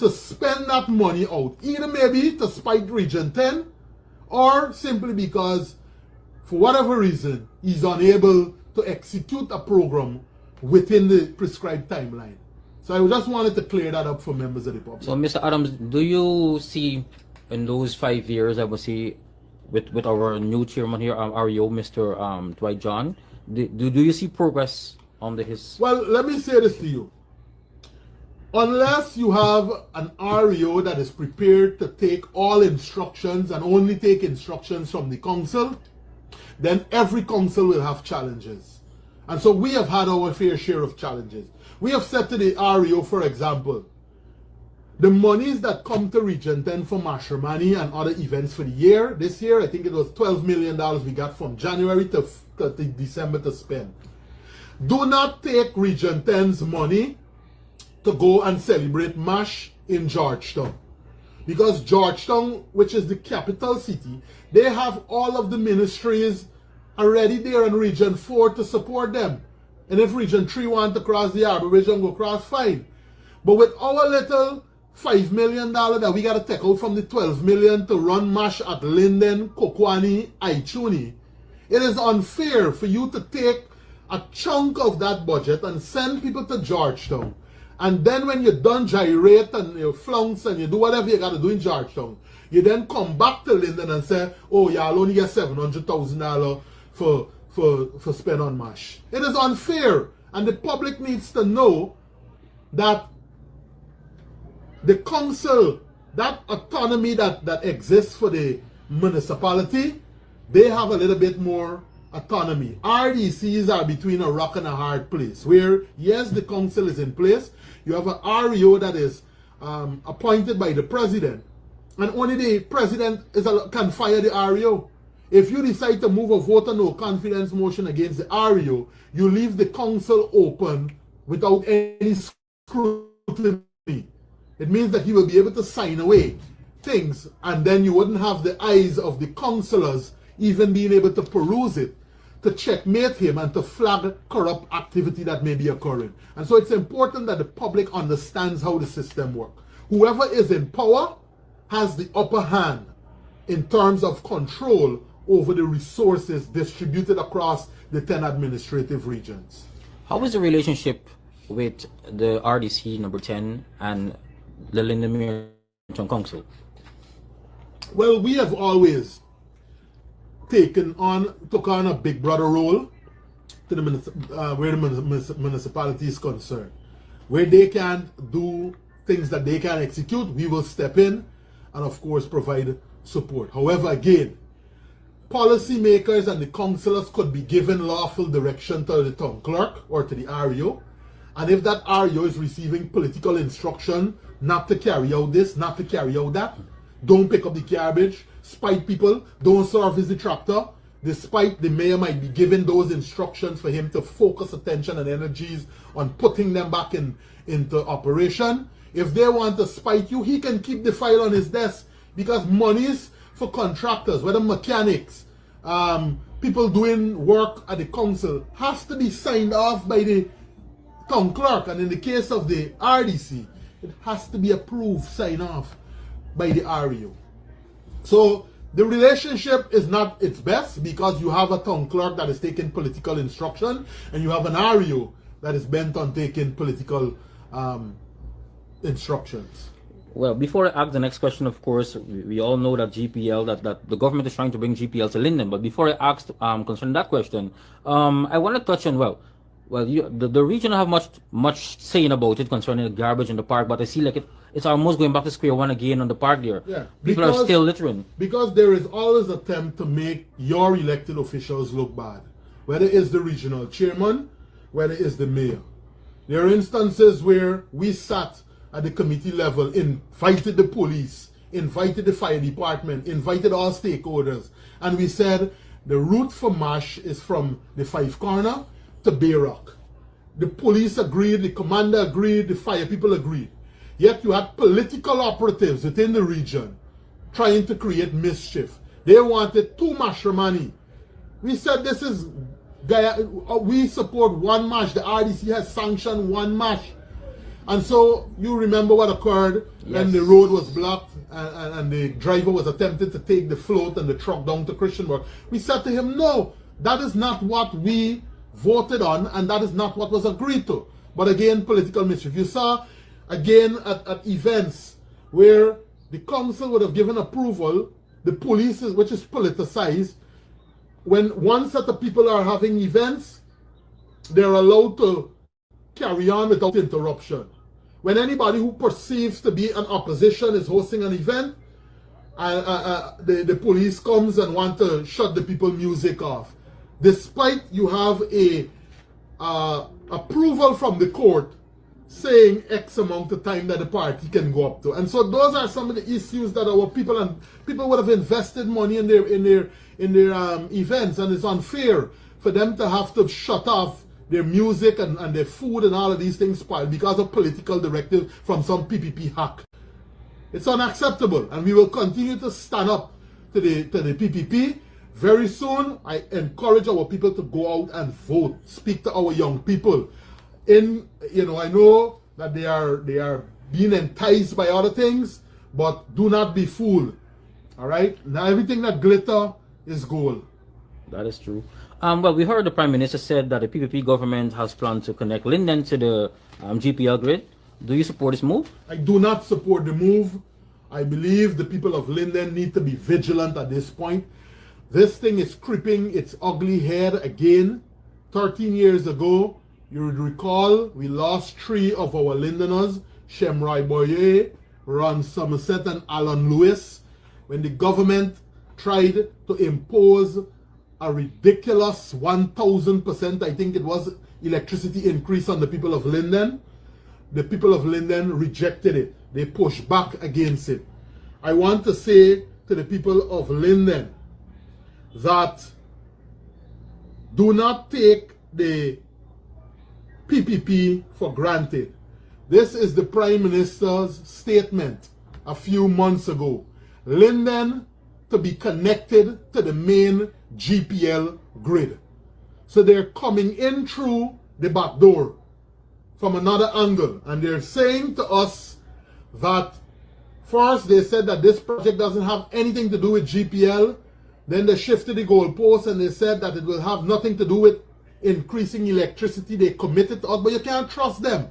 to spend that money out, either maybe to spite Region 10 or simply because for whatever reason he's unable to execute a program within the prescribed timeline. So I just wanted to clear that up for members of the public. So, Mr. Adams, do you see in those 5 years, I would say, with our new chairman here, REO, Mr. Dwight John, do you see progress on his? Well, let me say this to you. Unless you have an REO that is prepared to take all instructions and only take instructions from the council, then every council will have challenges. And so we have had our fair share of challenges. We have said to the REO, for example, the monies that come to Region 10 for Mashramani and other events for the year, this year I think it was $12 million we got from January to December to spend. Do not take Region 10's money to go and celebrate MASH in Georgetown. Because Georgetown, which is the capital city, they have all of the ministries already there in Region 4 to support them. And if Region 3 want to cross the Harbour Bridge and go cross, fine. But with our little $5 million that we got to take out from the $12 million to run MASH at Linden, Kuwani, Ituni, it is unfair for you to take a chunk of that budget and send people to Georgetown. And then when you're done gyrate and you flounce and you do whatever you got to do in Georgetown, you then come back to Linden and say, oh, y'all only get $700,000 for spend on MASH. It is unfair, and the public needs to know that the council, that autonomy that exists for the municipality, they have a little bit more autonomy. RDCs are between a rock and a hard place, where yes, the council is in place, you have an REO that is appointed by the president, and only the president can fire the REO. If you decide to move a vote of no confidence motion against the REO, you leave the council open without any scrutiny. It means that he will be able to sign away things, and then you wouldn't have the eyes of the councillors even being able to peruse it, to checkmate him and to flag corrupt activity that may be occurring. And so it's important that the public understands how the system works. Whoever is in power has the upper hand in terms of control over the resources distributed across the 10 administrative regions. How is the relationship with the RDC number 10 and the Linden Council? Well, we have always took on a big brother role to the where the municipality is concerned. Where they can do things that they can execute, we will step in and of course provide support. However, again, policymakers and the councillors could be given lawful direction to the town clerk or to the REO, and if that REO is receiving political instruction not to carry out this, not to carry out that, don't pick up the garbage, spite people, don't service the tractor, despite the mayor might be given those instructions for him to focus attention and energies on putting them back into operation. If they want to spite you, he can keep the file on his desk, because monies for contractors, whether mechanics, people doing work at the council, has to be signed off by the town clerk, and in the case of the RDC, it has to be approved, signed off by the REO. So the relationship is not its best, because you have a town clerk that is taking political instruction and you have an REO that is bent on taking political instructions. Well, before I ask the next question, of course, we all know that GPL, that the government is trying to bring GPL to Linden. But before I ask concerning that question, I want to touch on, the region have much saying about it concerning the garbage in the park, but I see like it's almost going back to square one again on the park there. Yeah, people are still littering. Because there is always an attempt to make your elected officials look bad, whether it's the regional chairman, whether it's the mayor. There are instances where we sat at the committee level, invited the police, invited the fire department, invited all stakeholders, and we said the route for MASH is from the Five Corner to Bayrock. The police agreed, the commander agreed, the fire people agreed. Yet you had political operatives within the region trying to create mischief. They wanted 2 Mashramani. We said we support one MASH. The RDC has sanctioned one MASH. And so you remember what occurred when the road was blocked and the driver was attempting to take the float and the truck down to Christianburg. We said to him, no, that is not what we voted on and that is not what was agreed to. But again, political mischief. You saw again at events where the council would have given approval, the police, which is politicized, when one set of people are having events, they're allowed to carry on without interruption. When anybody who perceives to be an opposition is hosting an event, the police comes and want to shut the people music off. Despite you have a approval from the court saying X amount of time that the party can go up to. And so those are some of the issues that our people would have invested money in their events, and it's unfair for them to have to shut off their music and their food and all of these things spoiled because of political directive from some PPP hack. It's unacceptable, and we will continue to stand up to the PPP. Very soon, I encourage our people to go out and vote. Speak to our young people. I know that they are being enticed by other things, but do not be fooled. All right? Now everything that glitter is gold. That is true. Well, we heard the Prime Minister said that the PPP government has planned to connect Linden to the GPL grid. Do you support this move? I do not support the move. I believe the people of Linden need to be vigilant at this point. This thing is creeping its ugly head again. 13 years ago, you would recall, we lost 3 of our Lindeners, Shemroy Boye, Ron Somerset, and Alan Lewis, when the government tried to impose a ridiculous 1,000%, I think it was, electricity increase on the people of Linden. The people of Linden rejected it. They pushed back against it. I want to say to the people of Linden that do not take the PPP for granted. This is the Prime Minister's statement a few months ago. Linden to be connected to the main GPL grid. So they're coming in through the back door from another angle, and they're saying to us that first they said that this project doesn't have anything to do with GPL, then they shifted the goalpost and they said that it will have nothing to do with increasing electricity. They committed to us, but you can't trust them.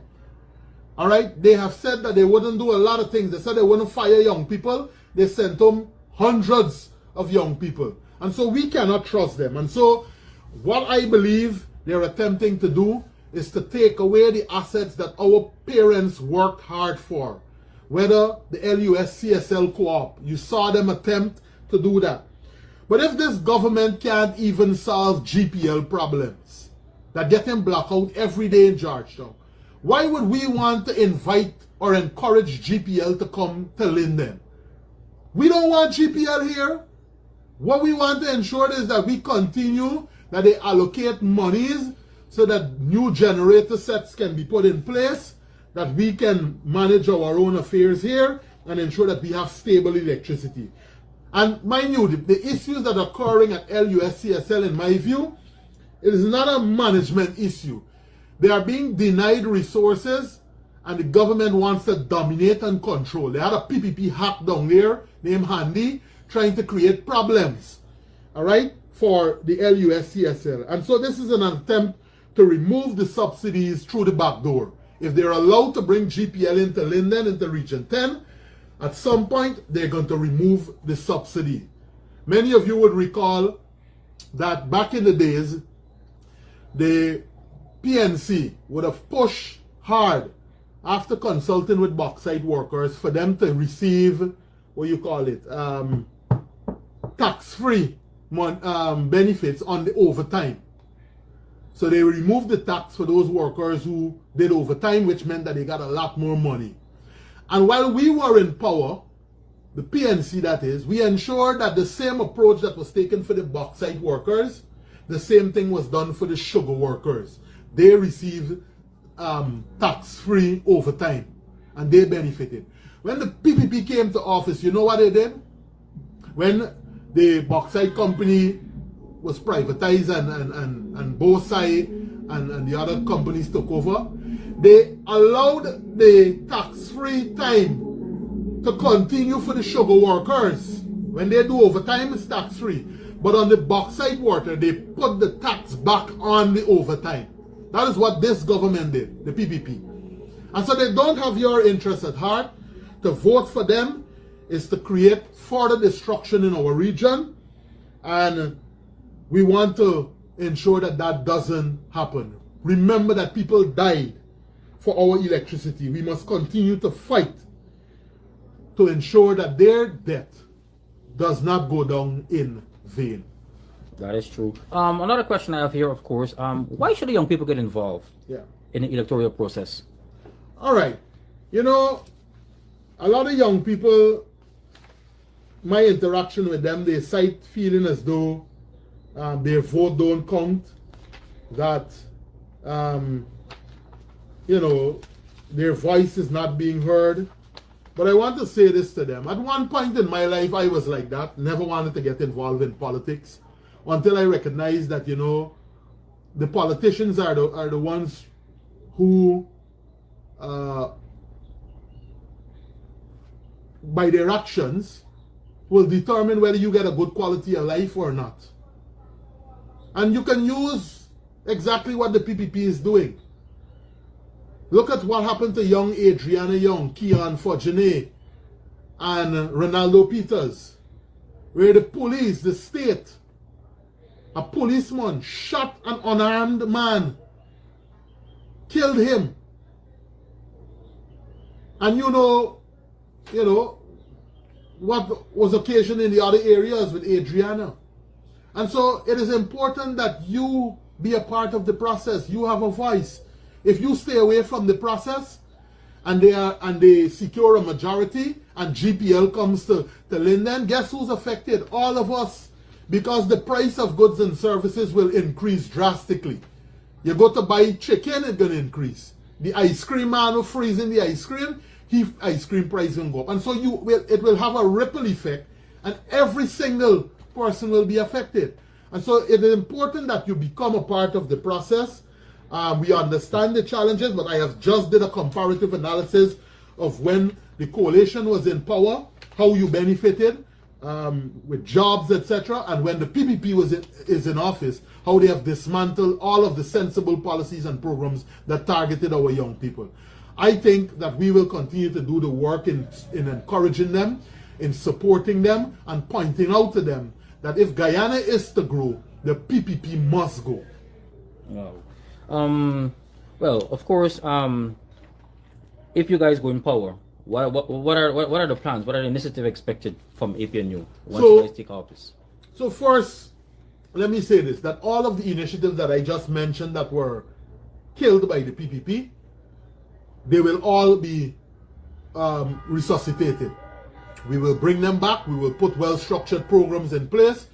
All right, they have said that they wouldn't do a lot of things. They said they wouldn't fire young people. They sent home hundreds of young people, and so we cannot trust them. And so what I believe they're attempting to do is to take away the assets that our parents worked hard for, whether the LUS-CSL co-op. You saw them attempt to do that. But if this government can't even solve GPL problems that get them blackout every day in Georgetown, why would we want to invite or encourage GPL to come to Linden? We don't want GPL here. What we want to ensure is that we continue, that they allocate monies so that new generator sets can be put in place, that we can manage our own affairs here and ensure that we have stable electricity. And mind you, the issues that are occurring at LUS-CSL, in my view, it is not a management issue. They are being denied resources and the government wants to dominate and control. They had a PPP hack down there named Handy trying to create problems, all right, for the LUS-CSL. And so this is an attempt to remove the subsidies through the back door. If they're allowed to bring GPL into Linden, into Region 10, at some point, they're going to remove the subsidy. Many of you would recall that back in the days, the PNC would have pushed hard after consulting with bauxite workers for them to receive, what you call it, tax-free benefits on the overtime. So they removed the tax for those workers who did overtime, which meant that they got a lot more money. And while we were in power, the PNC that is, we ensured that the same approach that was taken for the bauxite workers, the same thing was done for the sugar workers. They received tax-free overtime and they benefited. When the PPP came to office, you know what they did? When the bauxite company was privatized and Bauxite and the other companies took over, they allowed the tax-free time to continue for the sugar workers. When they do overtime, it's tax-free. But on the bauxite water, they put the tax back on the overtime. That is what this government did, the PPP. And so they don't have your interest at heart. To vote for them is to create further destruction in our region. And we want to ensure that that doesn't happen. Remember that people died for our electricity. We must continue to fight to ensure that their death does not go down in vain. That is true. Another question I have here, of course, why should the young people get involved in the electoral process? All right. You know, a lot of young people, my interaction with them, they cite feeling as though their vote don't count, that, you know, their voice is not being heard. But I want to say this to them. At one point in my life, I was like that, never wanted to get involved in politics until I recognized that, you know, the politicians are the ones who, by their actions, will determine whether you get a good quality of life or not. And you can use exactly what the PPP is doing. Look at what happened to young Adriana Young, Keon Forgenet, and Ronaldo Peters, where the police, the state, a policeman shot an unarmed man, killed him. And you know what was occasioned in the other areas with Adriana. And so it is important that you be a part of the process. You have a voice. If you stay away from the process and they secure a majority and GPL comes to Linden, guess who's affected? All of us. Because the price of goods and services will increase drastically. You go to buy chicken, it's going to increase. The ice cream man who freezing the ice cream, ice cream price will go up. And so it will have a ripple effect, and every single person will be affected. And so it is important that you become a part of the process. We understand the challenges, but I have just did a comparative analysis of when the coalition was in power, how you benefited with jobs, etc., and when the PPP is in office, how they have dismantled all of the sensible policies and programs that targeted our young people. I think that we will continue to do the work in encouraging them, in supporting them, and pointing out to them that if Guyana is to grow, the PPP must go. Wow. Well, of course, if you guys go in power, what are the plans? What are the initiatives expected from APNU once you guys take office? So first, let me say this, that all of the initiatives that I just mentioned that were killed by the PPP, they will all be resuscitated. We will bring them back. We will put well-structured programs in place.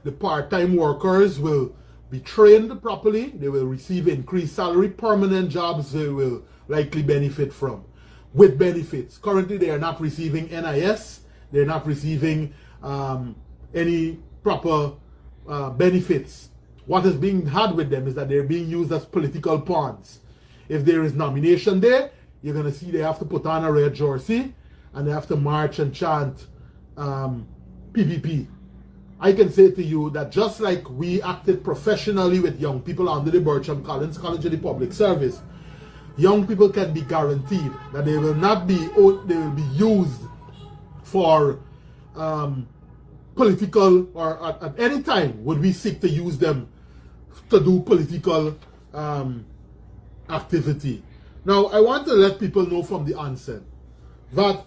The part-time workers will be trained properly. They will receive increased salary. Permanent jobs they will likely benefit from, with benefits. Currently, they are not receiving NIS. They're not receiving any proper benefits. What is being had with them is that they're being used as political pawns. If there is nomination there, you're going to see they have to put on a red jersey and they have to march and chant PPP. I can say to you that just like we acted professionally with young people under the Bertram Collins College of the Public Service, young people can be guaranteed that they will not be, they will be used for political, or at any time would we seek to use them to do political activity. Now, I want to let people know from the onset that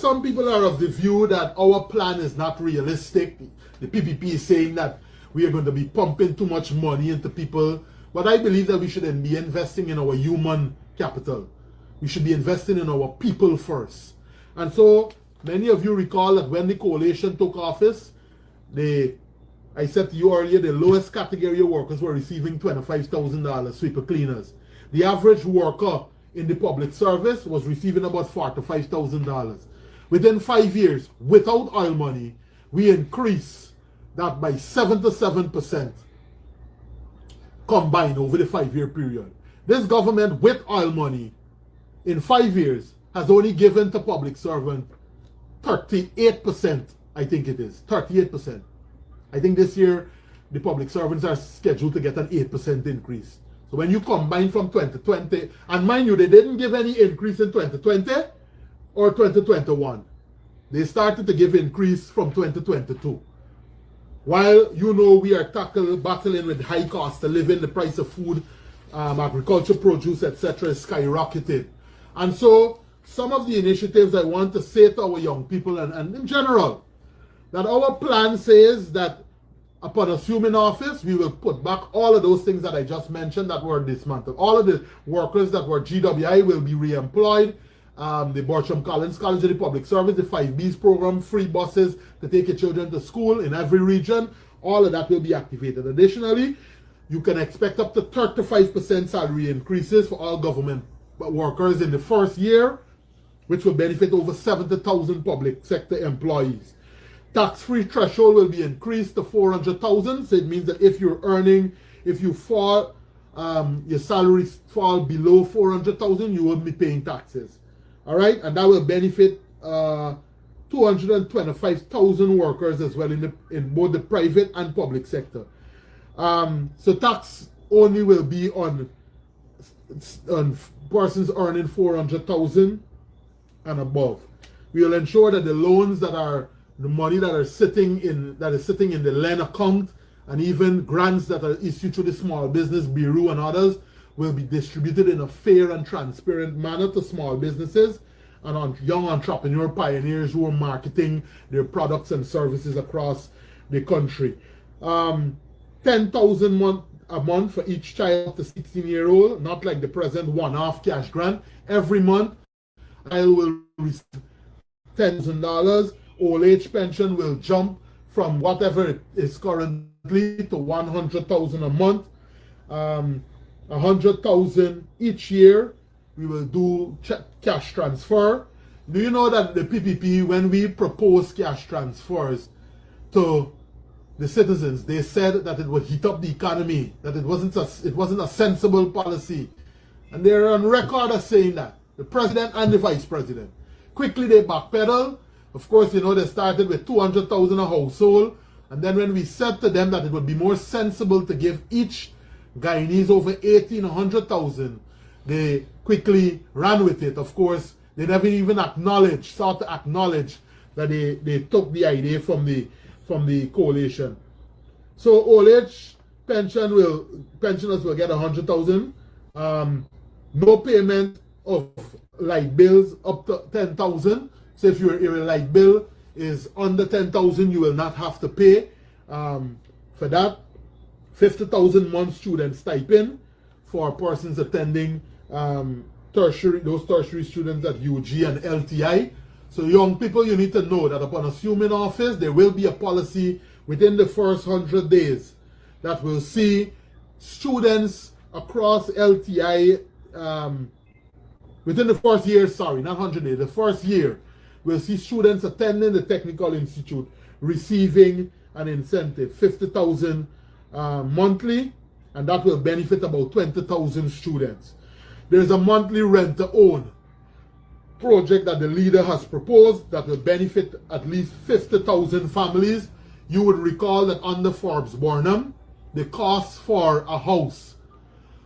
some people are of the view that our plan is not realistic. The PPP is saying that we are going to be pumping too much money into people. But I believe that we shouldn't be investing in our human capital. We should be investing in our people first. And so, many of you recall that when the coalition took office, I said to you earlier, the lowest category of workers were receiving $25,000, sweeper cleaners. The average worker in the public service was receiving about $4,000 to $5,000. Within 5 years, without oil money, we increased that by 77%. combined over the 5-year period. This government with oil money in 5 years has only given to public servant 38%, I think it is, 38%. I think this year the public servants are scheduled to get an 8% increase. So when you combine from 2020, and mind you, they didn't give any increase in 2020 or 2021. They started to give increase from 2022. While we are battling with high cost of living, the price of food, agriculture produce, etc. is skyrocketed. And so some of the initiatives I want to say to our young people and in general, that our plan says that upon assuming office, we will put back all of those things that I just mentioned that were dismantled. All of the workers that were GWI will be re-employed. The Bertram Collins College of the Public Service, the 5Bs program, free buses to take your children to school in every region. All of that will be activated. Additionally, you can expect up to 35% salary increases for all government workers in the first year, which will benefit over 70,000 public sector employees. Tax-free threshold will be increased to 400,000. So it means that if you're earning, if you fall, your salaries fall below 400,000, you won't be paying taxes. All right, and that will benefit 225,000 workers as well in both the private and public sector. So tax only will be on persons earning 400,000 and above. We will ensure that the loans that are the money that is sitting in the LEN account and even grants that are issued to the Small Business Bureau and others will be distributed in a fair and transparent manner to small businesses and on young entrepreneur pioneers who are marketing their products and services across the country. 10,000 a month for each child to 16-year-old, not like the present one-off cash grant. Every month, I will receive $10,000. Old age pension will jump from whatever it is currently to 100,000 a month, 100,000 each year. We will do cash transfer. Do you know that the PPP, when we proposed cash transfers to the citizens, they said that it would heat up the economy, that it wasn't a sensible policy, and they're on record as saying that, the president and the vice president. Quickly they backpedal. Of course, they started with 200,000 a household. And then when we said to them that it would be more sensible to give each Guyanese over 100,000, they quickly ran with it. Of course, they never even sought to acknowledge that they took the idea from the coalition. So old age pensioners will get 100,000. No payment of light bills up to 10,000. So if your light bill is under 10,000, you will not have to pay for that. 50,000 month student stipend for persons attending tertiary students at UG and LTI. So young people, you need to know that upon assuming office, there will be a policy within the first 100 days that will see students across LTI, within the first year, not 100 days, the first year, we'll see students attending the Technical Institute receiving an incentive, 50,000 monthly, and that will benefit about 20,000 students. There's a monthly rent-to-own project that the leader has proposed that will benefit at least 50,000 families. You would recall that under Forbes Burnham, the cost for a house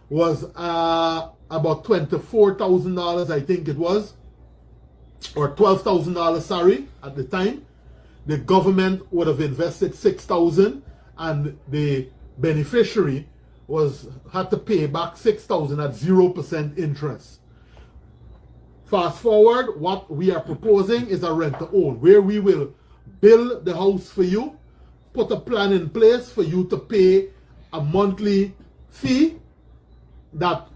was about $24,000, I think it was, or $12,000, sorry, at the time. The government would have invested $6,000 and the beneficiary had to pay back $6,000 at 0% interest. Fast forward, what we are proposing is a rent-to-own, where we will build the house for you, put a plan in place for you to pay a monthly fee that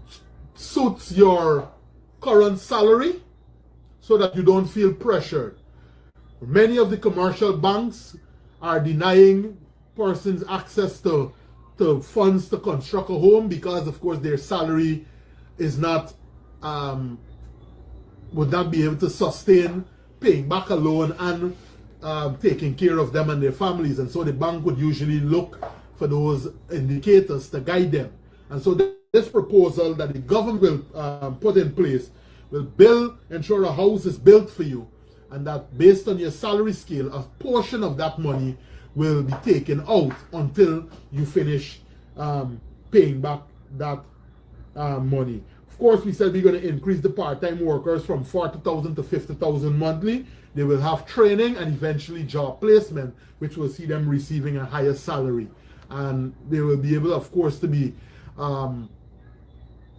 suits your current salary so that you don't feel pressured. Many of the commercial banks are denying persons access to funds to construct a home because, of course, their salary is not would not be able to sustain paying back a loan and taking care of them and their families. And so the bank would usually look for those indicators to guide them. And so this proposal that the government will put in place will ensure a house is built for you, and that based on your salary scale, a portion of that money will be taken out until you finish paying back that money. Of course, we said we're going to increase the part-time workers from 40,000 to 50,000 monthly. They will have training and eventually job placement, which will see them receiving a higher salary. And they will be able, of course, to be owned.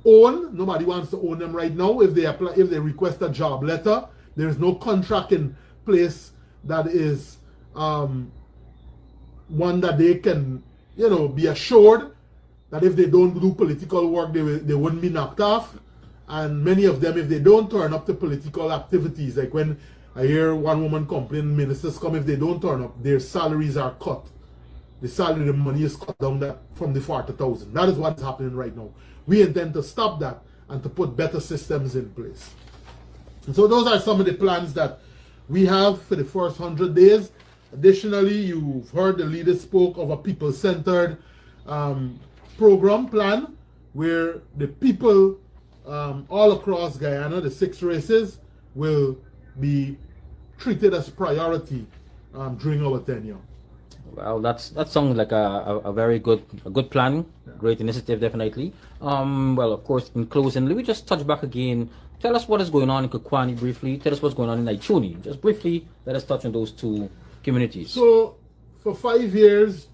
Nobody wants to own them right now. If they apply, if they request a job letter, there is no contract in place that is one that they can, be assured that if they don't do political work, they wouldn't be knocked off. And many of them, if they don't turn up to political activities, like when I hear one woman complain, ministers come, if they don't turn up, their salaries are cut. The money is cut down from the 40,000. That is what's happening right now. We intend to stop that and to put better systems in place. And so those are some of the plans that we have for the first 100 days. Additionally, you've heard the leaders spoke of a people-centered program plan where the people all across Guyana, the 6 races, will be treated as priority during our tenure. Well, that sounds like a very good plan, great initiative, definitely. Well, of course, in closing, let me just touch back again. Tell us what is going on in Kuwani briefly. Tell us what's going on in Ituni. Just briefly, let us touch on those two communities. So, for 5 years,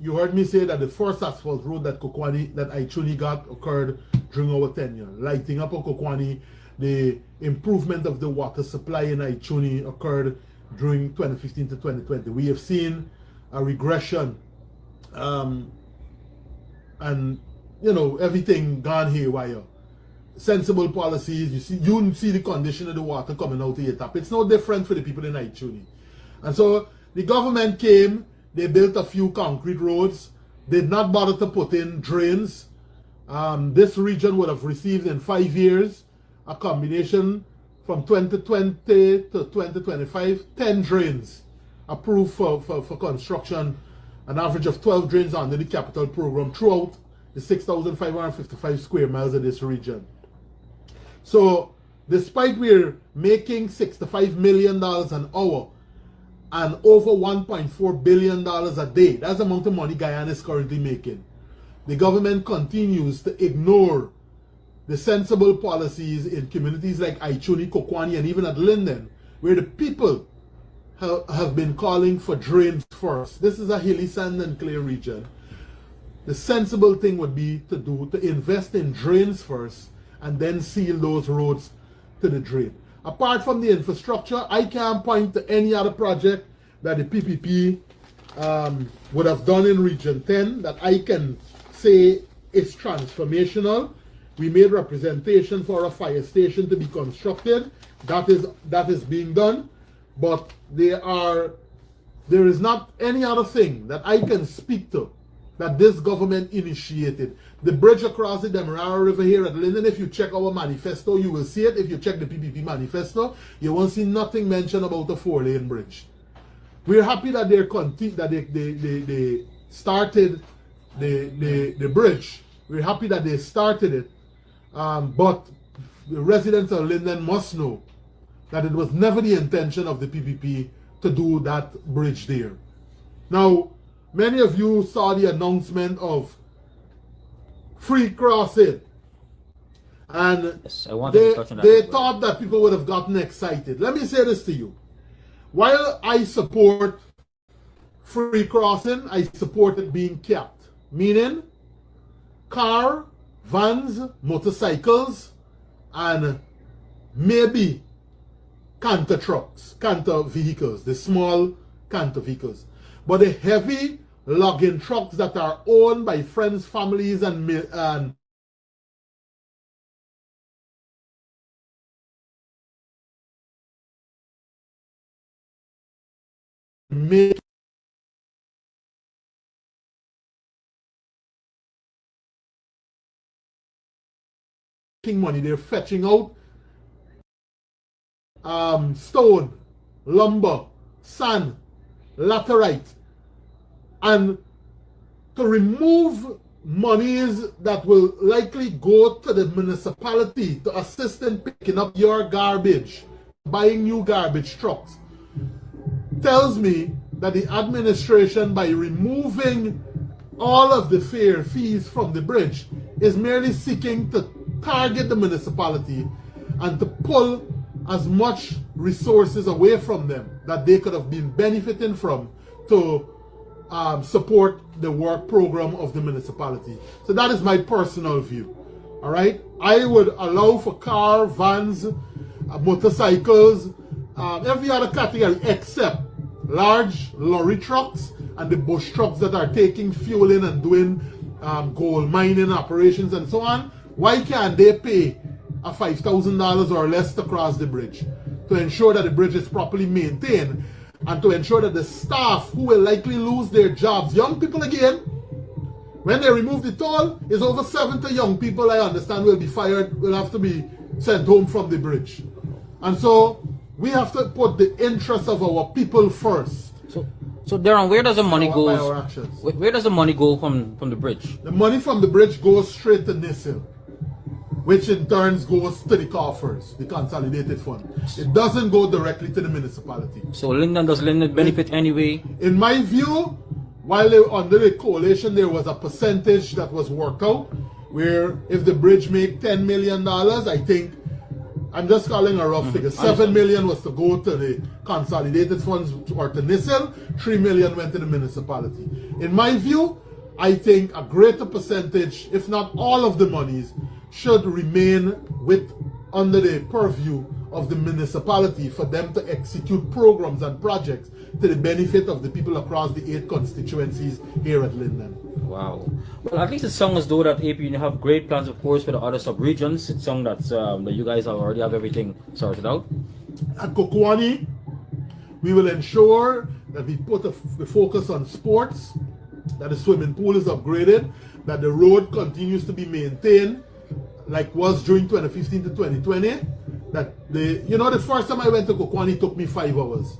you heard me say that the first asphalt road that Ituni got occurred during our tenure. Lighting up of Kuwani, the improvement of the water supply in Ituni occurred during 2015 to 2020. We have seen a regression and everything gone haywire. Sensible policies, you see the condition of the water coming out of your tap. It's no different for the people in Ituni. And so the government came, they built a few concrete roads, did not bother to put in drains. This region would have received in 5 years a combination from 2020 to 2025, 10 drains approved for construction, an average of 12 drains under the capital program throughout the 6,555 square miles of this region. So despite we're making $65 million an hour and over $1.4 billion a day, that's the amount of money Guyana is currently making, the government continues to ignore the sensible policies in communities like Ituni, Kuwani, and even at Linden, where the people have been calling for drains first. This is a hilly sand and clay region. The sensible thing would be to invest in drains first and then seal those roads to the drain. Apart from the infrastructure, I can't point to any other project that the PPP would have done in Region 10 that I can say is transformational. We made representation for a fire station to be constructed. That is being done, but there is not any other thing that I can speak to that this government initiated. The bridge across the Demerara River here at Linden, if you check our manifesto, you will see it. If you check the PPP manifesto, you won't see nothing mentioned about a 4-lane bridge. We're happy that they started the bridge. We're happy that they started it. But the residents of Linden must know that it was never the intention of the PPP to do that bridge there. Now, many of you saw the announcement of free crossing, and yes, they thought that people would have gotten excited. Let me say this to you. While I support free crossing, I support it being kept. Meaning, car, vans, motorcycles, and maybe canter trucks, canter vehicles, the small canter vehicles. But the heavy logging trucks that are owned by friends, families, and making money, they're fetching out stone, lumber, sand, laterite, and to remove monies that will likely go to the municipality to assist in picking up your garbage, buying new garbage trucks, tells me that the administration, by removing all of the fare fees from the bridge, is merely seeking to target the municipality and to pull as much resources away from them that they could have been benefiting from to support the work program of the municipality. So that is my personal view. All right, I would allow for car, vans, motorcycles, every other category except large lorry trucks and the bush trucks that are taking fuel in and doing gold mining operations and so on. Why can't they pay a $5,000 or less to cross the bridge to ensure that the bridge is properly maintained and to ensure that the staff who will likely lose their jobs, young people again, when they remove the toll, is over 70 young people, I understand, will be fired, will have to be sent home from the bridge. And so we have to put the interests of our people first. So Darren, where does the money by go? our actions. Where does the money go from the bridge? The money from the bridge goes straight to NISIL, which in turn goes to the coffers, the consolidated fund. It doesn't go directly to the municipality. So does Linden benefit anyway? In my view, while they were under the coalition, there was a percentage that was worked out, where if the bridge made $10 million, I think, I'm just calling a rough figure, $7 million was to go to the consolidated funds or to NISIL, $3 million went to the municipality. In my view, I think a greater percentage, if not all of the monies, should remain under the purview of the municipality for them to execute programs and projects to the benefit of the people across the 8 constituencies here at Linden. Wow. Well, at least it sounds as though that APNU have great plans, of course, for the other sub-regions. It sounds that you guys already have everything sorted out. At Kuwani, we will ensure that we put the focus on sports, that the swimming pool is upgraded, that the road continues to be maintained, like was during 2015 to 2020. That the first time I went to Kuwani took me 5 hours.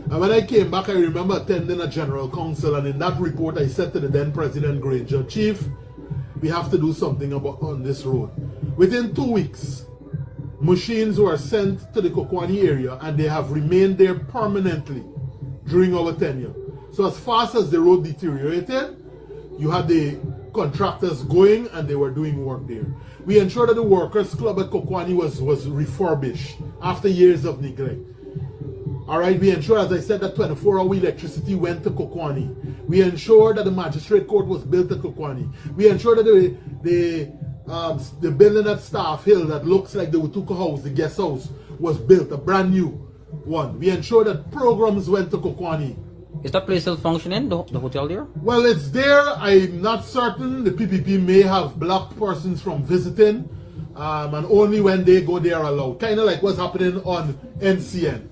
And when I came back, I remember attending a general council, and in that report I said to the then President Granger, Chief, we have to do something on this road. Within 2 weeks, machines were sent to the Kuwani area, and they have remained there permanently during our tenure. So as fast as the road deteriorated, you had the contractors going and they were doing work there. We ensured that the workers club at Kuwani was refurbished after years of neglect. All right, we ensured, as I said, that 24-hour electricity went to Kuwani. We ensured that the magistrate court was built at Kuwani. We ensured that the building at Staff Hill that looks like the Utuku House, the guest house, was built, a brand new one. We ensured that programs went to Kuwani. Is that place still functioning, the hotel there? Well, it's there. I'm not certain. The PPP may have blocked persons from visiting, and only when they go there allowed. Kind of like what's happening on NCN.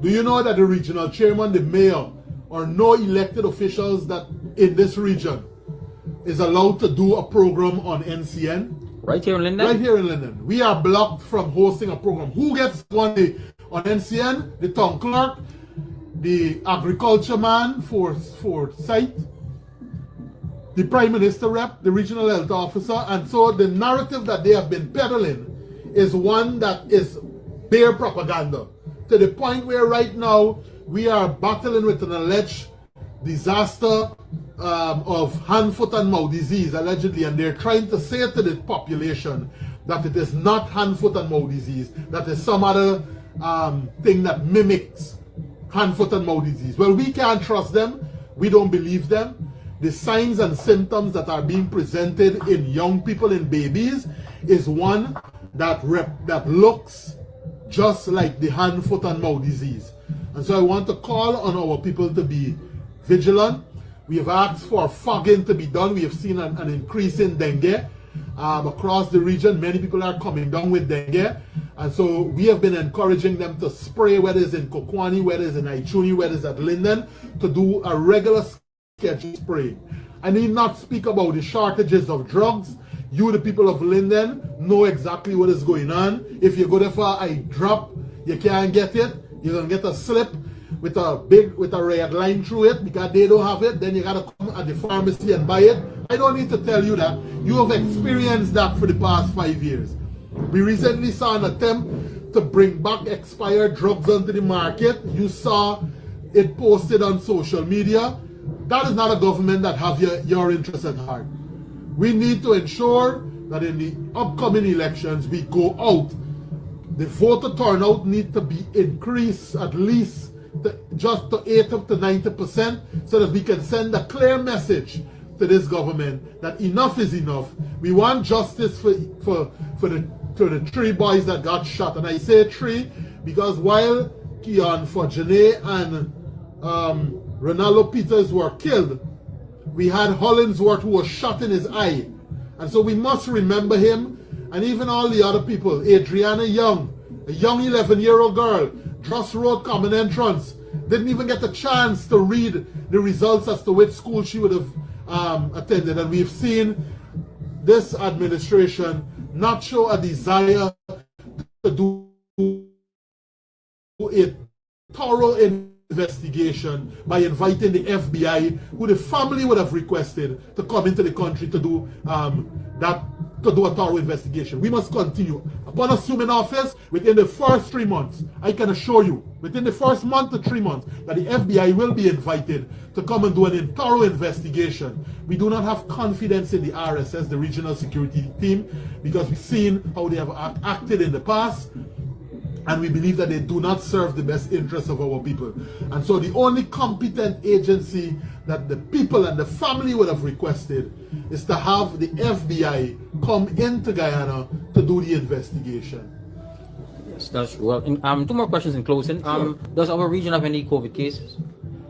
Do you know that the regional chairman, the mayor, or no elected officials that in this region is allowed to do a program on NCN? Right here in Linden? Right here in Linden. We are blocked from hosting a program. Who gets one day on NCN? The town clerk, the agriculture man for site, the prime minister rep, the regional health officer, and so the narrative that they have been peddling is one that is bare propaganda, to the point where right now we are battling with an alleged disaster of hand, foot and mouth disease, allegedly, and they're trying to say to the population that it is not hand, foot and mouth disease, that is some other thing that mimics hand, foot and mouth disease. Well, we can't trust them. We don't believe them. The signs and symptoms that are being presented in young people, in babies, is one that looks just like the hand, foot and mouth disease. And so I want to call on our people to be vigilant. We have asked for fogging to be done. We have seen an increase in dengue across the region. Many people are coming down with dengue. And so we have been encouraging them to spray, whether it's in Kuwani, whether it's in Ituni, whether it's at Linden, to do a regular schedule spray. I need not speak about the shortages of drugs. You, the people of Linden, know exactly what is going on. If you go there for a drop, you can't get it. You're going to get a slip. with a red line through it because they don't have it, then you gotta come at the pharmacy and buy it. I don't need to tell you that. You have experienced that for the past 5 years. We recently saw an attempt to bring back expired drugs onto the market. You saw it posted on social media. That is not a government that have your interests at heart. We need to ensure that in the upcoming elections we go out. The voter turnout needs to be increased at least just to 80 to 90% so that we can send a clear message to this government that enough is enough. We want justice for the 3 boys that got shot. And I say 3 because while Keon Forgenet and Ronaldo Peters were killed, we had Hollingsworth who was shot in his eye. And so we must remember him, and even all the other people. Adriana Young, a young 11-year-old girl, just wrote common entrance, didn't even get a chance to read the results as to which school she would have attended. And we've seen this administration not show a desire to do a thorough investigation by inviting the FBI, who the family would have requested to come into the country to do a thorough investigation. We must continue. Upon assuming office, within the first 3 months, I can assure you, within the first month to 3 months, that the FBI will be invited to come and do a thorough investigation. We do not have confidence in the RSS, the Regional Security Team, because we've seen how they have acted in the past, and we believe that they do not serve the best interests of our people. And so the only competent agency that the people and the family would have requested is to have the FBI come into Guyana to do the investigation. Yes, that's true. Well, 2 more questions in closing. Sure. Does our region have any COVID cases?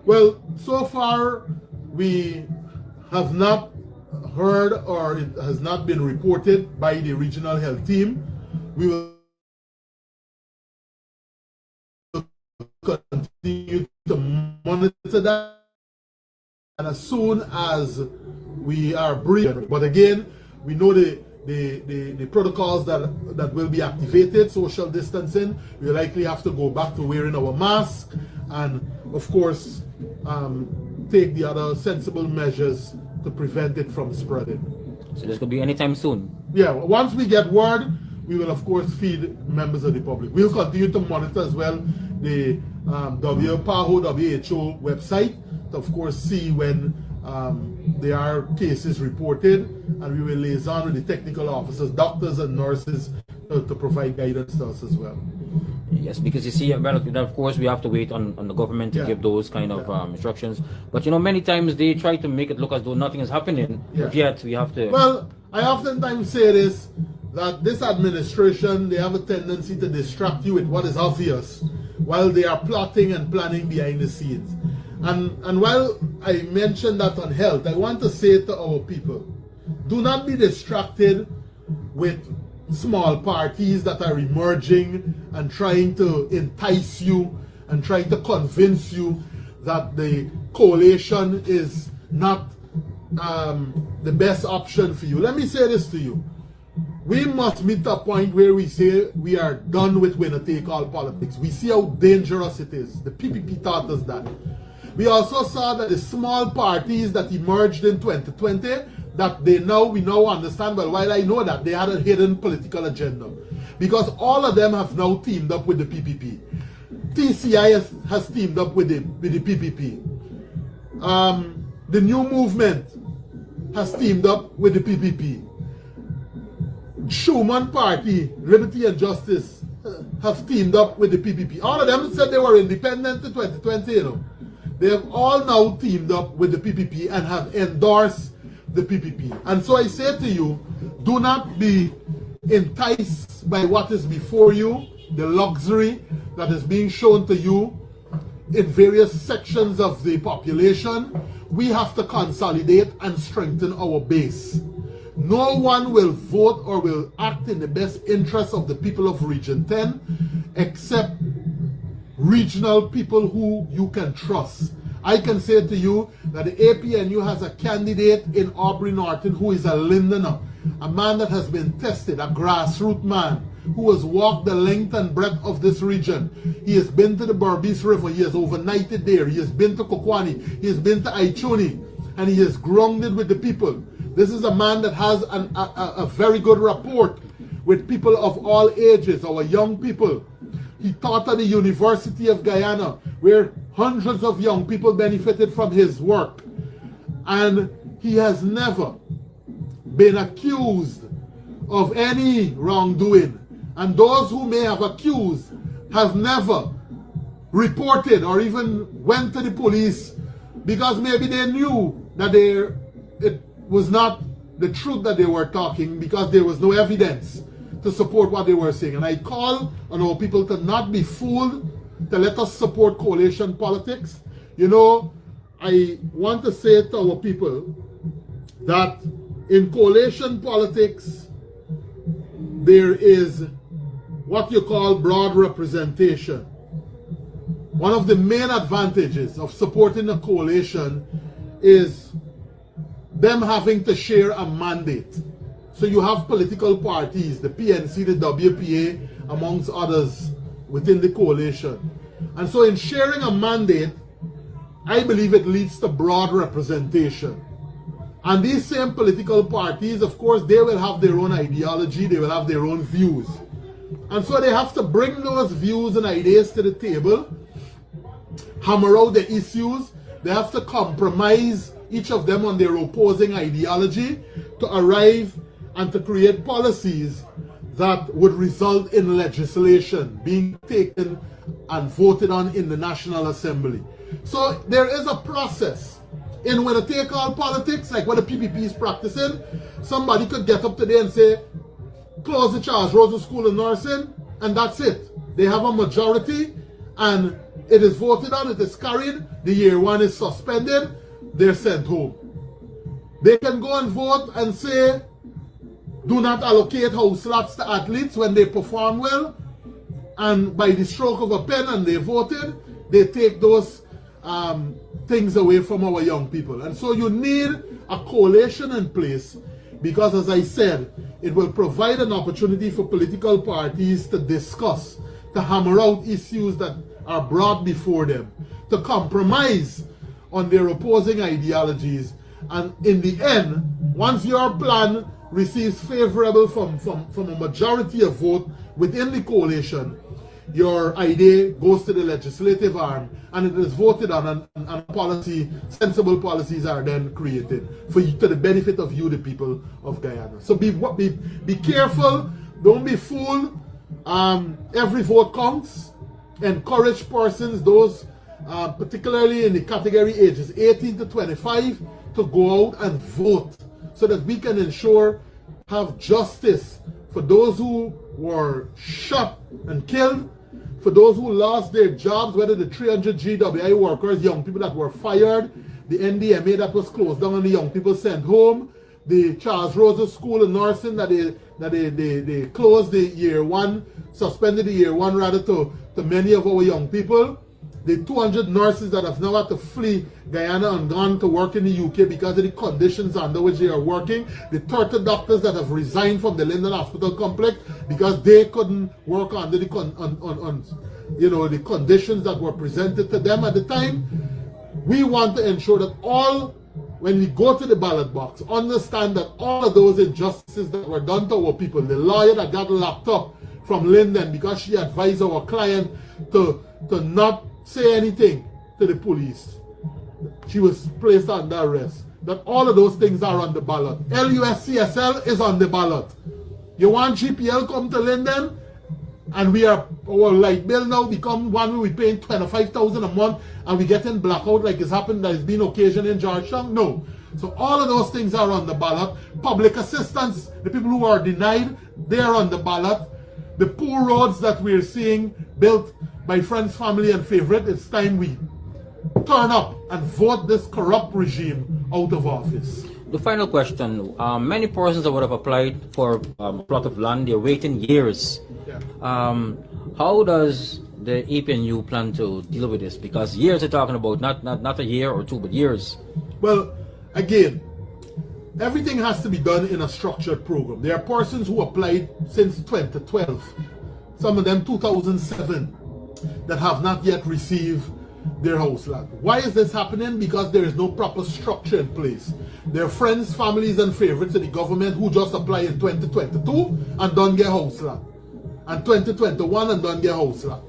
Well, so far we have not heard, or it has not been reported by the regional health team. We will continue to monitor that, and as soon as we are briefed, but again, we know the protocols that will be activated. Social distancing, we likely have to go back to wearing our mask, and of course take the other sensible measures to prevent it from spreading. So this could be anytime soon? Yeah, once we get word, we will of course feed members of the public. We'll continue to monitor as well the WHO website to of course see when there are cases reported, and we will liaison with the technical officers, doctors and nurses to provide guidance to us as well. Yes, because you see, well, of course we have to wait on the government to give those kind of instructions. But you know, many times they try to make it look as though nothing is happening, but yet we have to... Well, I oftentimes say this, that this administration, they have a tendency to distract you with what is obvious while they are plotting and planning behind the scenes. And while I mentioned that on health, I want to say to our people, do not be distracted with small parties that are emerging and trying to entice you and trying to convince you that the coalition is not the best option for you. Let me say this to you. We must meet a point where we say we are done with winner-take-all politics. We see how dangerous it is. The PPP taught us that. We also saw that the small parties that emerged in 2020, that we now understand, well, while I know that, they had a hidden political agenda. Because all of them have now teamed up with the PPP. TCI has teamed up with the PPP. The New Movement has teamed up with the PPP. Schumann Party, Liberty and Justice, have teamed up with the PPP. All of them said they were independent in 2020, you know. They have all now teamed up with the PPP and have endorsed the PPP. And so I say to you, do not be enticed by what is before you, the luxury that is being shown to you in various sections of the population. We have to consolidate and strengthen our base. No one will vote or will act in the best interest of the people of Region 10 except regional people who you can trust. I can say to you that the APNU has a candidate in Aubrey Norton who is a Lindoner, a man that has been tested, a grassroots man, who has walked the length and breadth of this region. He has been to the Berbice River. He has overnighted there. He has been to Kuwani. He has been to Ituni. And he is grounded with the people. This is a man that has a very good rapport with people of all ages, our young people. He taught at the University of Guyana, where hundreds of young people benefited from his work. And he has never been accused of any wrongdoing. And those who may have accused have never reported or even went to the police because maybe they knew that it was not the truth that they were talking because there was no evidence to support what they were saying. And I call on our people to not be fooled, to let us support coalition politics. You know, I want to say to our people that in coalition politics, there is what you call broad representation. One of the main advantages of supporting a coalition is them having to share a mandate. So you have political parties, the PNC, the WPA, amongst others within the coalition. And so in sharing a mandate, I believe it leads to broad representation. And these same political parties, of course, they will have their own ideology, they will have their own views. And so they have to bring those views and ideas to the table, hammer out the issues. They have to compromise, each of them on their opposing ideology, to arrive and to create policies that would result in legislation being taken and voted on in the National Assembly. So there is a process. In when I take all politics, like what the PPP is practicing, somebody could get up today and say, close the Charles Rosa School of Nursing, and that's it. They have a majority, and it is voted on, it is carried, the year one is suspended, they're sent home. They can go and vote and say, do not allocate house slots to athletes when they perform well, and by the stroke of a pen and they voted, they take those things away from our young people. And so you need a coalition in place because, as I said, it will provide an opportunity for political parties to discuss, to hammer out issues that are brought before them, to compromise on their opposing ideologies. And in the end, once your plan receives favorable from a majority of vote within the coalition, your idea goes to the legislative arm and it is voted on, and policy, sensible policies are then created for you, to the benefit of you, the people of Guyana. So be careful, don't be fooled. Every vote counts. Encourage persons, those particularly in the category ages 18 to 25, to go out and vote so that we can ensure have justice for those who were shot and killed, for those who lost their jobs, whether the 300 GWI workers, young people that were fired, the NDMA that was closed down and the young people sent home, the Charles Rosa School of Nursing that they closed the year one, suspended the year one rather to many of our young people, the 200 nurses that have now had to flee Guyana and gone to work in the UK because of the conditions under which they are working, the 30 doctors that have resigned from the Linden Hospital complex because they couldn't work under the the conditions that were presented to them at the time. We want to ensure that when we go to the ballot box, understand that all of those injustices that were done to our people, the lawyer that got locked up from Linden because she advised our client to not say anything to the police, she was placed under arrest, that all of those things are on the ballot. LUSCSL is on the ballot. You want GPL come to Linden and our light bill now become one where we paying 25,000 a month and we getting blackout like it's happened, that has been occasion in Georgetown? No. So all of those things are on the ballot. Public assistance, the people who are denied, they are on the ballot. The poor roads that we're seeing built by friends, family, and favorite, it's time we turn up and vote this corrupt regime out of office. The final question, many persons that would have applied for a plot of land, they're waiting years. Yeah. How does the APNU plan to deal with this? Because years they're talking about, not a year or two, but years. Well, again, everything has to be done in a structured program. There are persons who applied since 2012, some of them 2007, that have not yet received their house lot. Why is this happening? Because there is no proper structure in place. There are friends, families, and favorites of the government who just apply in 2022 and don't get house lot, and 2021 and don't get house lot,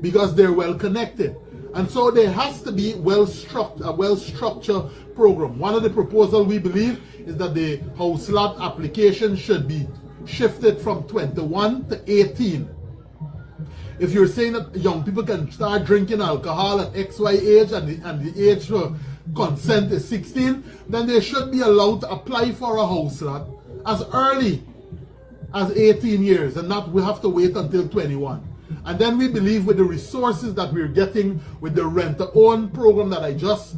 because they're well connected. And so there has to be a well-structured program. One of the proposals we believe is that the house lot application should be shifted from 21 to 18. If you're saying that young people can start drinking alcohol at XY age and the age for consent is 16, then they should be allowed to apply for a house lot as early as 18 years, and not we have to wait until 21. And then we believe with the resources that we're getting with the rent-to-own program that I just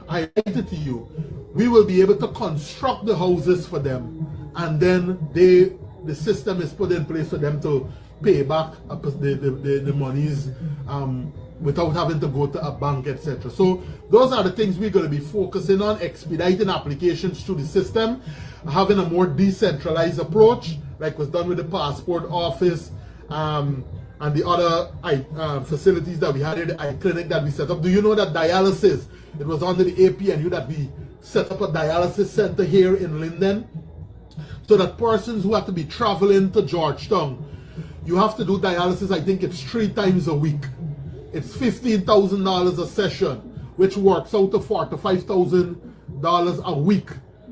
highlighted to you, we will be able to construct the houses for them, and then the system is put in place for them to pay back the monies without having to go to a bank, etc. So those are the things we're going to be focusing on: expediting applications through the system, having a more decentralized approach, like was done with the passport office, and the other facilities that we had in the eye clinic that we set up. Do you know that dialysis, it was under the APNU that we set up a dialysis center here in Linden, so that persons who have to be traveling to Georgetown, you have to do dialysis, I think it's 3 times a week. It's $15,000 a session, which works out to $45,000 a week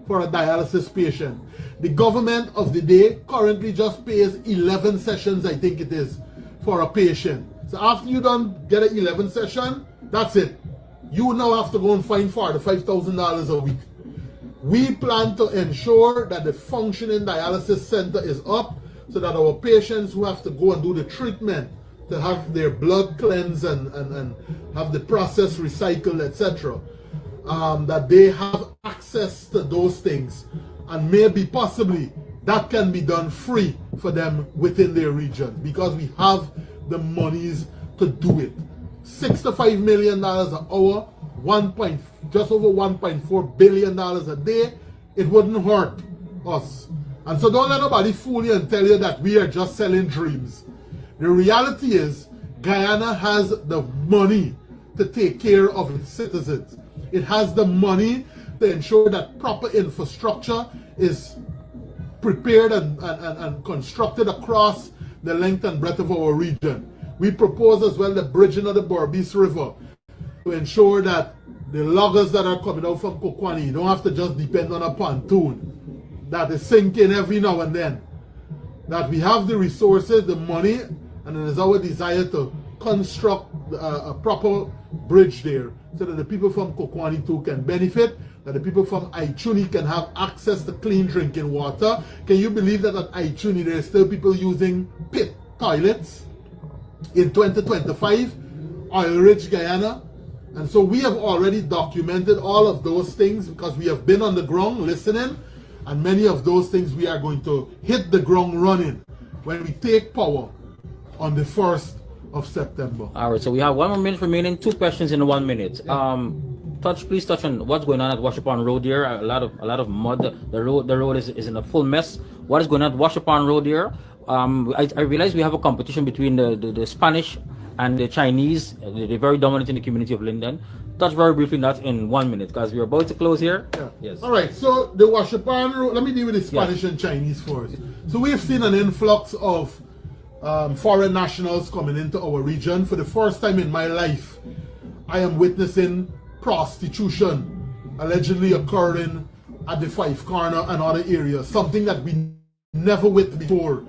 for a dialysis patient. The government of the day currently just pays 11 sessions, I think it is, for a patient. So after you don't get an 11 session, that's it. You now have to go and find $45,000 a week. We plan to ensure that the functioning dialysis center is up, so that our patients who have to go and do the treatment to have their blood cleansed and have the process recycled, etc., that they have access to those things, and maybe possibly that can be done free for them within their region, because we have the monies to do it. $65 million an hour, just over $1.4 billion a day, it wouldn't hurt us. And so don't let nobody fool you and tell you that we are just selling dreams. The reality is Guyana has the money to take care of its citizens. It has the money to ensure that proper infrastructure is prepared and constructed across the length and breadth of our region. We propose as well the bridging of the Berbice River to ensure that the loggers that are coming out from Kuwani don't have to just depend on a pontoon that is sinking every now and then. That we have the resources, the money, and it is our desire to construct a proper bridge there, so that the people from Kuwani too can benefit, that the people from Ituni can have access to clean drinking water. Can you believe that at Ituni there are still people using pit toilets in 2025, oil-rich Guyana? And so we have already documented all of those things, because we have been on the ground listening, and many of those things we are going to hit the ground running when we take power on the 1st of September. All right, so we have 1 more minute remaining, 2 questions in 1 minute. Yeah. Please touch on what's going on at Washupon Road here. A lot of mud. The road is in a full mess. What is going on at Washupon Road here? I realize we have a competition between the Spanish and the Chinese. They're very dominant in the community of Linden. Touch very briefly that in 1 minute, because we're about to close here. Yeah. Yes. All right, so the Washupon Road, let me deal with the Spanish and Chinese first. So we have seen an influx of foreign nationals coming into our region. For the first time in my life, I am witnessing prostitution allegedly occurring at the Five Corner and other areas, something that we never witnessed before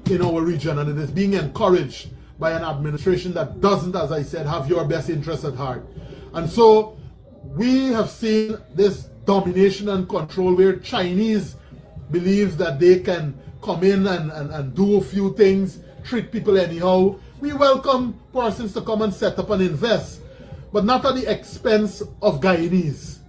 in our region, and it is being encouraged by an administration that doesn't, as I said, have your best interests at heart. And so we have seen this domination and control where Chinese believe that they can come in and do a few things, treat people anyhow. We welcome persons to come and set up and invest, but not at the expense of Guyanese.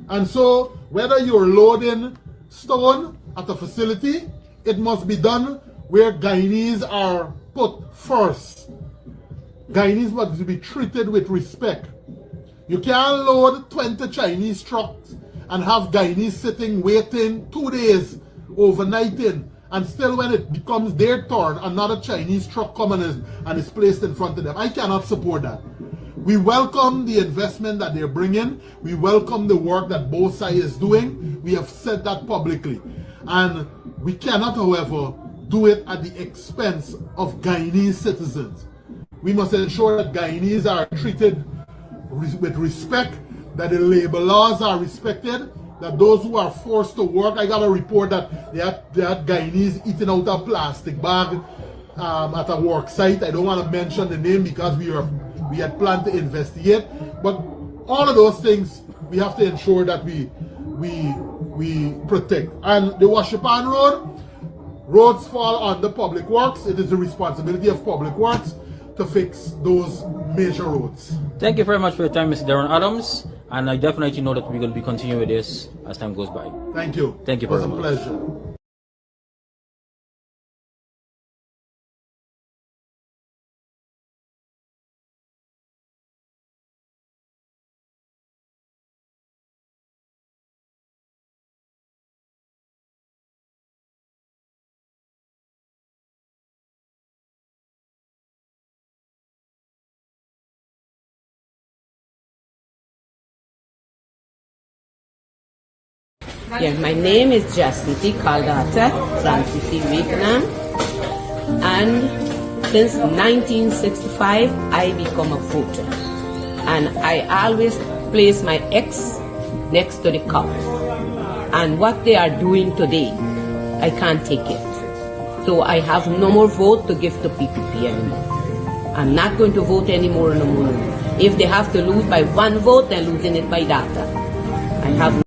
And so whether you're loading stone at a facility, it must be done where Guyanese are put first. Guyanese must be treated with respect. You can't load 20 Chinese trucks and have Guyanese sitting, waiting 2 days, overnighting, and still when it becomes their turn, another Chinese truck comes and is placed in front of them. I cannot support that. We welcome the investment that they're bringing. We welcome the work that Bauxite is doing. We have said that publicly. And we cannot, however, do it at the expense of Guyanese citizens. We must ensure that Guyanese are treated with respect, that the labor laws are respected, that those who are forced to work, I got a report that they had Guyanese eating out a plastic bag at a work site. I don't want to mention the name because we had planned to investigate. But all of those things, we have to ensure that we protect. And the Washipan Road, roads fall on the public works. It is the responsibility of public works to fix those major roads. Thank you very much for your time, Mr. Darren Adams. And I definitely know that we're going to be continuing with this as time goes by. Thank you. Thank you very much. It was a pleasure. Yeah, my name is Jacinti Caldata Francis Vietnam, and since 1965 I become a voter, and I always place my X next to the cup, and what they are doing today, I can't take it. So I have no more vote to give to PPP anymore. I'm not going to vote anymore no more. If they have to lose by 1 vote, they're losing it by data. I have